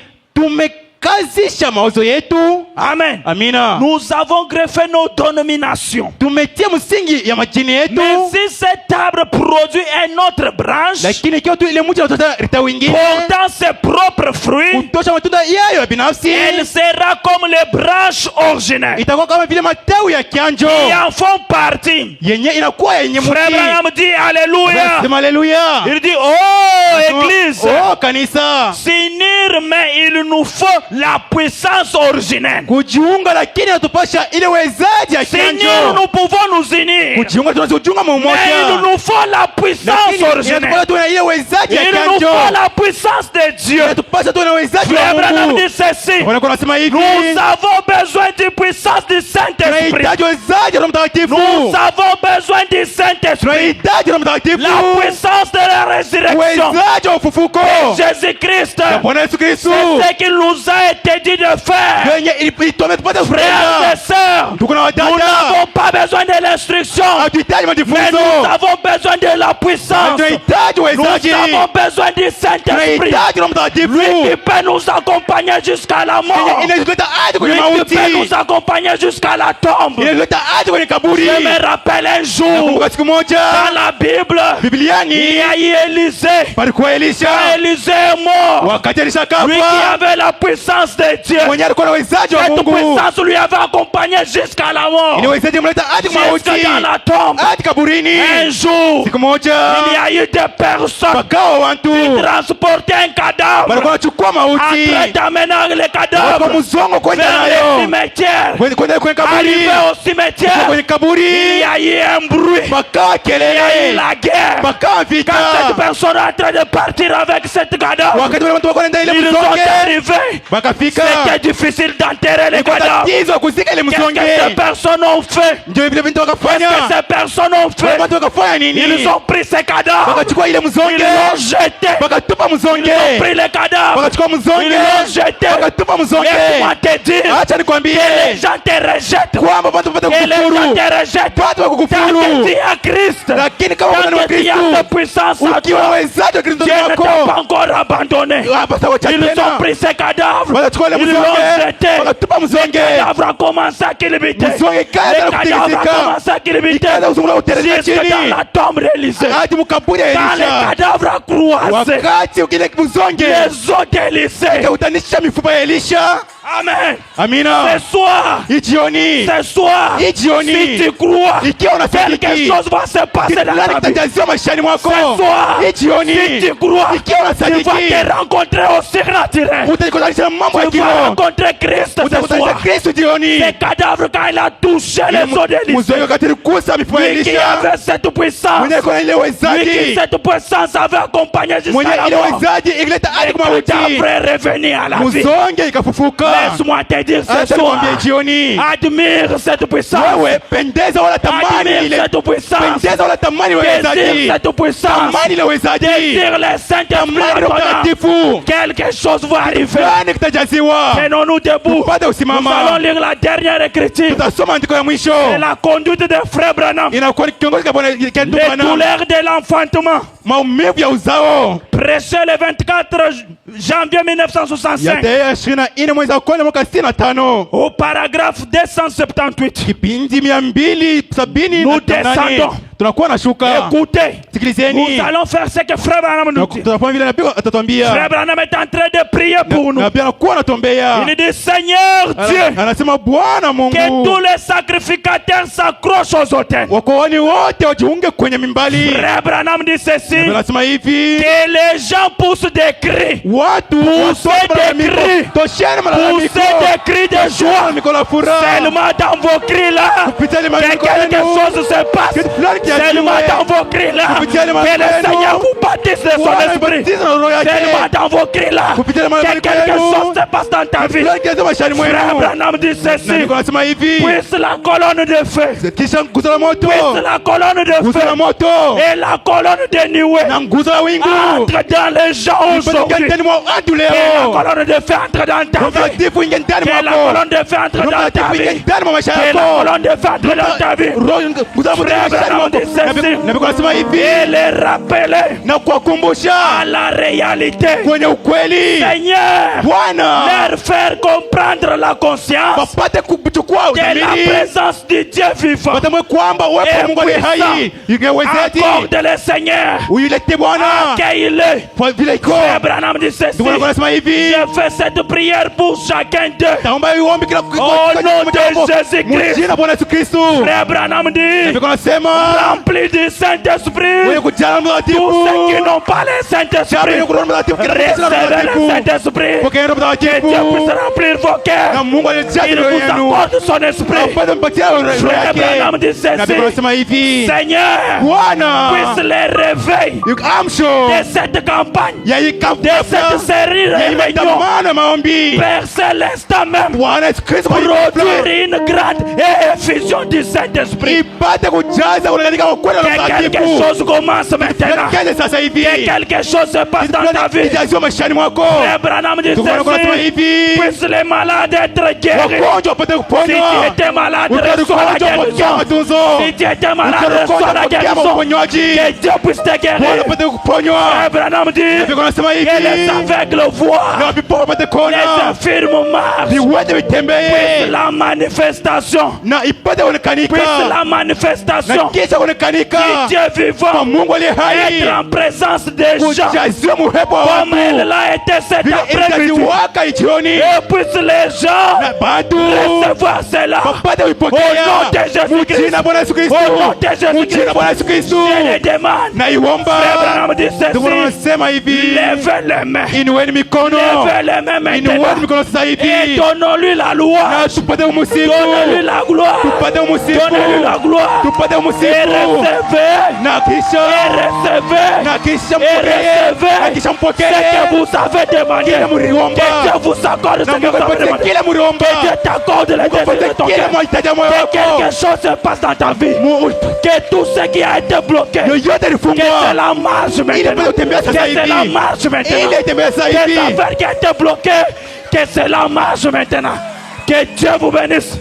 tumekazisha mawazo yetu. Amen. Amina. Nous avons greffé nos dénominations. Tumetia msingi ya majini yetu, Mais si cet arbre produit une autre branche lakini ikiwa tu ile mti unatosha rita wengine portant ses propres fruits, kutosha matunda yayo ya binafsi, elle sera comme les branches originelles itakuwa kama vile matawi ya kianjo qui en font partie. yenye inakuwa yenye Frère mti. Branham dit Alléluia. Sema haleluya. Il dit oh église, Oh kanisa, s'unir, mais il nous faut la puissance originelle. kujiunga, lakini natupasha ile wezaji ya S'unir, kianjo. nous pouvons nous unir. Kujiunga tunajiunga Mais il mmoja, nous faut la puissance lakini originelle. inatupasha tuwe na ile wezaji ya Il nous kianjo. faut la puissance de Dieu. Inatupasha tuwe na wezaji wa Frère Branham Mungu. dit ceci. Wanakuwa nasema hivi, Nous avons besoin de puissance du Saint-Esprit. tunahitaji wezaji wa Roho Mtakatifu. Nous avons besoin du Saint-Esprit. Tunahitaji Roho Mtakatifu, La puissance de la résurrection. wezaji wa ufufuko Jésus-Christ. na Bwana Yesu Kristo, C'est ce qu'il nous a été dit de faire. yenye ilituambia tupate Frères furaha. et sœurs, Tuko na nous wadada, n'avons pas besoin de l'instruction, hatuhitaji mais majifunzo, nous avons besoin de la puissance. tunahitaji Nous wezaji, avons besoin du Saint-Esprit. tunahitaji Roho Mtakatifu Lui qui peut nous accompagner jusqu'à la mort. yenye inatuleta hadi kwenye Lui qui mauti, peut nous accompagner jusqu'à la tombe. inatuleta hadi kwenye kaburi. Je me rappelle un jour, Nakumbuka siku dans moja la Bible, il y Bibliani a eu Élisée. palikuwa Elisha, Élisée est mort. mort, wakati lui qui alishakafa, avait la puissance de Dieu, mwenye alikuwa na uwezaji wa cette Mungu, puissance lui avait accompagné jusqu'à la mort, iliwezaji kumleta hadi kwa mauti, jusqu'à dans la tombe. hadi kaburini. Un jour, Siku moja il y a eu des personnes pakawa watu transporter un cadavre, walikuwa wanachukua mauti, après d'amener le kwa cadavre mzongo kwenda vers le nayo cimetière. kwenda kwenye Arrivé kaburi, au cimetière, kwenye il kaburi y a eu un bruit, pakawa il y a eu kelele, la guerre. pakawa Quand cette vita. personne est en train de partir avec cette cadavre, Wakati wale watu wakaenda ile ils sont mzonge, arrivés. wakafika C'était difficile d'enterrer les ilikuwa cadavres. tatizo kuzika ile Qu'est-ce que ces mzonge. personnes ont fait? Ndio vile vitu Qu'est-ce wakafanya, que ces personnes ont wale fait? watu wakafanya nini? Ils ont pris ces cadavres, Wakachukua ile ils mzonge, l'ont jeté, wakatupa ils ont mzonge, pris les cadavres, wakachukua ils mzonge, l'ont jeté. wakatupa mzonge. Laisse-moi te dire Acha nikwambie que les gens te rejettent, kwamba watu wapate que les gens kukufuru, te rejettent. watu wa Tant que tu kukufuru, as Christ, lakini kama wewe ni wa tant que tu as Kristo, de puissance à ukiwa toi, uwezaji wa Kristo Dieu ne t'a wako, pas encore abandonné. hapa sawa cha Ils ont tena, pris ces cadavres, wakachukua ile ils l'ont mzonge, jeté. wakatupa Le mzonge, cadavre a commencé à kilibiter. mzonge Le kaza na cadavre a kutikisika, commencé à kilibiter ikaanza kuzungula utereza jusque chini dans la tombe d'Élisée. hadi mkaburi ya Quand le Elisha. cadavre a croisé, Wakati ukile mzonge les os d'Élisée. ikautanisha mifupa ya Elisha. Amen. Amina. Ce soir, Hii jioni, ce soir, hii jioni, si tu crois, ikiwa unasadiki quelque chose va se passer kitu dans fulani ta vie. kitajazia maishani mwako, Ce soir, hii jioni, si tu crois, ikiwa tu vas unasadiki te rencontrer au surnaturel. utajikutanisha na mambo ya Tu vas kiroho, rencontrer Christ ce utakutanisha soir. Kristo jioni. Ce cadavre, quand il a touché les os d'Élisée, Mzonge wakati alikusa mifupa ya lui qui Elisha, avait cette puissance, mwenye alikuwa na ile lui qui uwezaji, cette puissance avait accompagné mwenye jusqu'à la ile mort, uwezaji ikileta hadi le kwa mauti, cadavre est revenu à la vie. mzonge ikafufuka. Laisse-moi te dire ce Acha soir, nikwambie jioni, admire cette puissance, wewe pendeza wala tamani admire ile, cette puissance, pendeza wala tamani ile désire uwezaji, cette puissance, tamani ile uwezaji, désire le Saint-Esprit tamani Roho maintenant. Mtakatifu. Quelque chose va arriver. Fulani kitajaziwa. Tenons-nous debout. Tupate Nous usimama. allons lire la dernière écriture. Tutasoma andiko ya mwisho. C'est la conduite de Frère Branham. Inakuwa ni kiongozi kwa Bwana Kendu Les Bwana. douleurs de l'enfantement. Maumivu ya uzao. Prêché le 24 janvier 1965. Ya tarehe 24 mwezi wa kwanza mwaka 65. Au paragraphe 278. Kipindi 278. Nous descendons. Tunakuwa na shuka. Écoutez. Sikilizeni. Nous allons faire ce que Frère Branham nous dit. Tutafanya vile nabii atatuambia. Frère Branham est en train de prier pour nous. Na pia anakuwa anatuombea. Il dit Seigneur Dieu, Anasema Bwana Mungu. que tous les sacrificateurs s'accrochent aux autels. Wakoani wote wajiunge kwenye mimbali. Frère Branham dit ceci. Anasema hivi. Que les gens poussent des cris. Watu Poussez des cris. tosheni malalamiko. Poussez des cris de joie. Malalamiko la furaha. Seulement dans vos cris là, Kupitia ile que malalamiko quelque yenu. chose se passe. Kitu fulani kiachiwe. Seulement dans vos cris là, Kupitia ile que malalamiko le yenu. Seigneur vous baptise de son Bwana esprit. ibatize na roho yake. Seulement dans vos cris là, Kupitia ile que malalamiko quelque yenu. chose se passe dans ta vie. Fulani kiachiwe maishani mwenu. Frère Branham dit Na ceci. niko nasema hivi. Puisse la colonne de feu, Kisha nguzo la moto. puisse la colonne de Nguzo la feu moto. et la colonne de nuée Na nguzo la wingu. entre dans les gens aujourd'hui. Ndani mwa watu Que la leo. colonne de feu entre dans ta Roho vie. Mtakatifu ingie ndani Que la mwako. colonne de feu entre Roho dans ta Mtakatifu ingie vie. ndani mwa maisha Que la yako. colonne de feu entre dans ta vie. Roho nguzo la moto Frère maishani Branham mwako. dit ceci. Na niko nasema hivi. Et les rappeler Na kuwakumbusha à la réalité. kwenye ukweli. Seigneur, Bwana leur faire comprendre la conscience wapate kuchukua de la udhamini, présence du Dieu vivant. watambue kwamba uwepo wa Mungu aliye hai ingewezeti. Accorde-le, Seigneur. Uilete Bwana Accueille-le. kwa vile iko. Frère Branham dit ceci. Ndio Bwana anasema hivi. Je fais cette prière pour chacun d'eux. Taomba uombe kila Au nom de Jésus-Christ. Jina Bwana Yesu Kristo. Frère Branham dit, Ndio anasema rempli du wewe Saint-Esprit. kujana mtakatifu. Tous ceux qui n'ont pas le Saint-Esprit, Wewe kuona mtakatifu kila recevez le mtakatifu. Saint-Esprit. Pokea Roho Que Dieu Mtakatifu. puisse remplir vos Na cœurs. Mungu alijaza Il roho vous yenu. accorde son esprit. Apate mpatia roho Frère Branham yake. dit Na Biblia ceci. inasema hivi. Seigneur, Bwana puisse les réveiller amsho de cette campagne, ya hii de kampanya cette série de ya hii réunions. maandamano maombi. Père Céleste même, Bwana Yesu Kristo kwa hii produire une grande effusion du Saint-Esprit. ipate kujaza unakatika ukweli Que na quelque mtakatifu. chose commence maintenant. Kaje sasa hivi. Que quelque chose se passe dans ta vie. Ijaziwe maishani mwako. Frère Branham dit Ndio Bwana anasema ceci. hivi. Puisse les malades être guéris. Wagonjwa wapate Si kuponywa. tu étais malade, reçois la Utarukonja pokea guérison. matunzo. Si tu étais malade, reçois Utarukonja la pokea guérison. uponywaji. Que Dieu puisse te Bwana guérir. apate kuponywa. Frère Branham dit Ndio anasema hivi. que les aveugles voient, Na vipofu wapate les kuona. infirmes marchent. Viwete vitembee. Puisse la manifestation, Na ipate puisse kuonekanika. la Na manifestation kisha kuonekanika du Dieu kwa vivant, Mungu aliye hai, être en présence des gens, kujaziwa muhepo wa comme elle watu l'a été cet vile après-midi. itaziwaka jioni, Et puissent les gens na batu recevoir cela. wapate Au nom kuipokea de Jésus-Christ. mujina Bwana Yesu Kristo, Au nom de Jésus-Christ. mujina Bwana Yesu Kristo. Je les demande. Na iomba Frère Branham dit ndugu, ceci. nasema hivi, Levez les mains. inueni mikono, Levez les mains inueni maintenant. mikono sasa Et hivi, donnons-lui la loi. na tupate umusifu, Donnez-lui la gloire. tupate umusifu, Donnez-lui la gloire. tupate Et umusifu, recevez. na kisha Et recevez. na kisha Et mpokee, na kisha recevez mpokee ce que vous avez demandé. kile mliomba, Que Dieu vous accorde ce na que vous avez mkapatie demandé. kile mliomba, Que Dieu t'accorde les désirs de ton kile cœur. mahitaji ya moyo Que wako, quelque chose se passe dans ta vie. Que tout ce qui a été bloqué, yoyote que lifungwa, cela marche ili maintenant. pale utembea Que sasa cela hivi, marche maintenant. ili itembea sasa Que hivi. affaire qui a été bloquée, que cela marche maintenant. Que Dieu vous bénisse.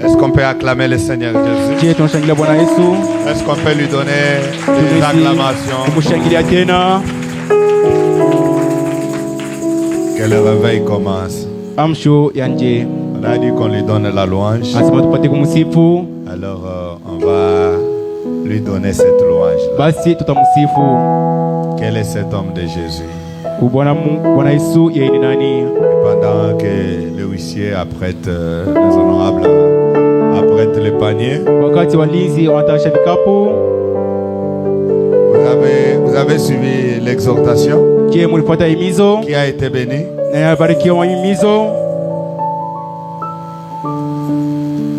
Est-ce qu'on peut acclamer le Seigneur Jésus? Je, tunashangilia Bwana Yesu, Est-ce qu'on peut lui donner des acclamations? tumushangilia tena. Que le réveil commence. Amsho yanje, On a dit qu'on lui donne la louange. anasema tupate kumsifu, Alors on va lui donner cette louange-là. basi tutamusifu. Quel est cet homme de Jésus? Bwana Yesu yeye ni nani? Et pendant que le huissier apprête, les honorables apprêtent le panier, Wakati walinzi wanatayarisha vikapu, vous avez suivi l'exhortation je, mulifuata himizo qui a été bénie. na yabarikiwa wa himizo.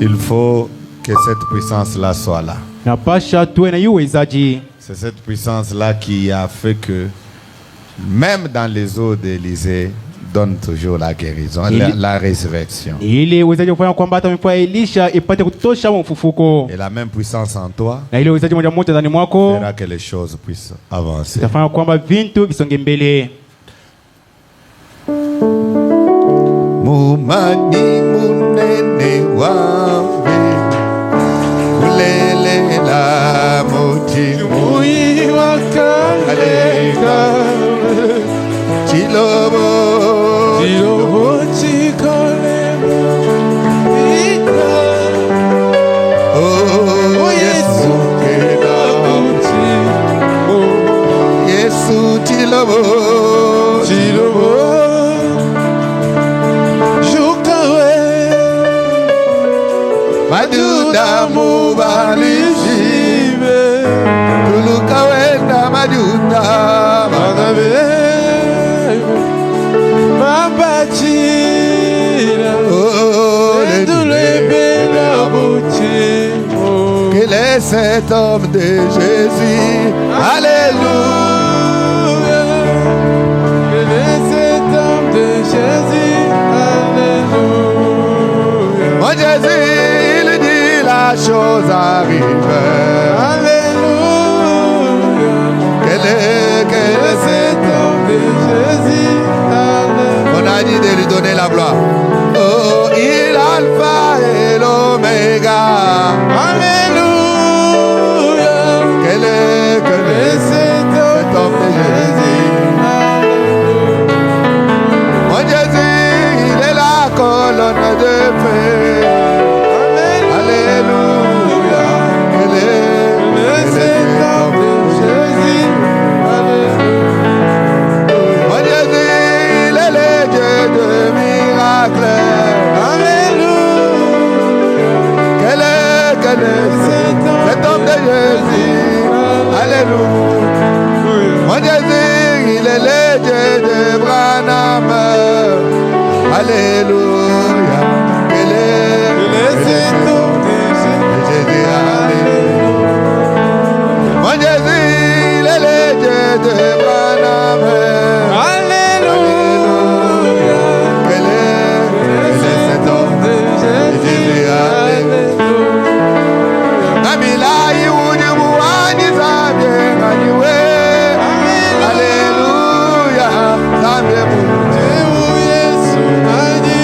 Il faut que cette puissance-là soit là. Napasha tuwe na yu uwezaji. C'est cette puissance-là qui a fait que même dans les eaux d'Élysée, donne toujours la guérison, la résurrection. Ile uwezaji kufanya kwamba hata mifupa ya Elisha ipate kutosha mfufuko, Et la même puissance en toi na ile uwezaji moja moja ndani mwako fera que les choses puissent avancer. itafanya kwamba vintu visonge mbele. Mumani munene wambe ulelela motimu alega chilobo oh Yesu kena Yesu chilobo Majuda mubalishime Tuluka wenda majuda Magabe Mabachira Quel est cet homme de Jésus? Alléluia. Quel est cet homme de Jésus? Alléluia. Mon Jésus, il dit la chose arrive. Alléluia. Quel est cet homme de Jésus? Alléluia. On a dit de lui donner la gloire. Oh, il est l'alpha et l'oméga. Alléluia. Quel est cet homme de Jésus? Mon Jésus, il est la colonne de paix. Alléluia. Quel est cet homme de Jésus? Alléluia. Mon Jésus, il est le Dieu de miracles. Alléluia. Quel est cet homme de Jésus? Alléluia. Mon Jésus, il est le Dieu de Branham. Alléluia. Quel est cet homme de Jésus? Alléluia. Mon Jésus, il est le Dieu de Branham. Alléluia. Quel est cet homme de Jésus? Alléluia. Namila iwudi muwani zambe ngaliwe. Alléluia. Zambe mute Yesu nani.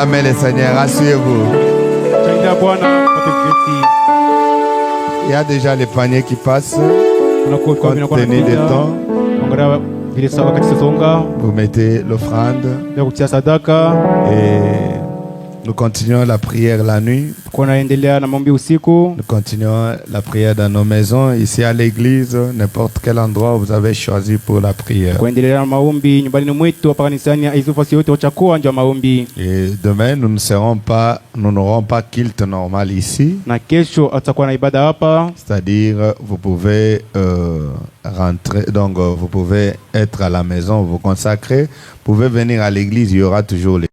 Acclamez le Seigneur, asseyez-vous. Shangilia Bwana mpate kuketi. Il y a déjà les paniers qui passent. Tunakuwa Compte vinakuwa tenu des napita. temps, Angalia vile sawa wakati sasonga vous mettez l'offrande ya kutia sadaka. et nous continuons la prière la nuit. Tuko naendelea na maombi usiku. Nous continuons la prière dans nos maisons, ici à l'église, n'importe quel endroit vous avez choisi pour la prière. Kuendelea na maombi nyumbani mwetu hapa kanisani, hizo fasi yote wachakuwa ndio maombi. Et demain, nous n'aurons pas culte normal ici. Na kesho atakuwa na ibada hapa. C'est-à-dire, vous pouvez rentrer, donc vous pouvez être à la maison, vous consacrer, vous pouvez venir à l'église, il y aura toujours les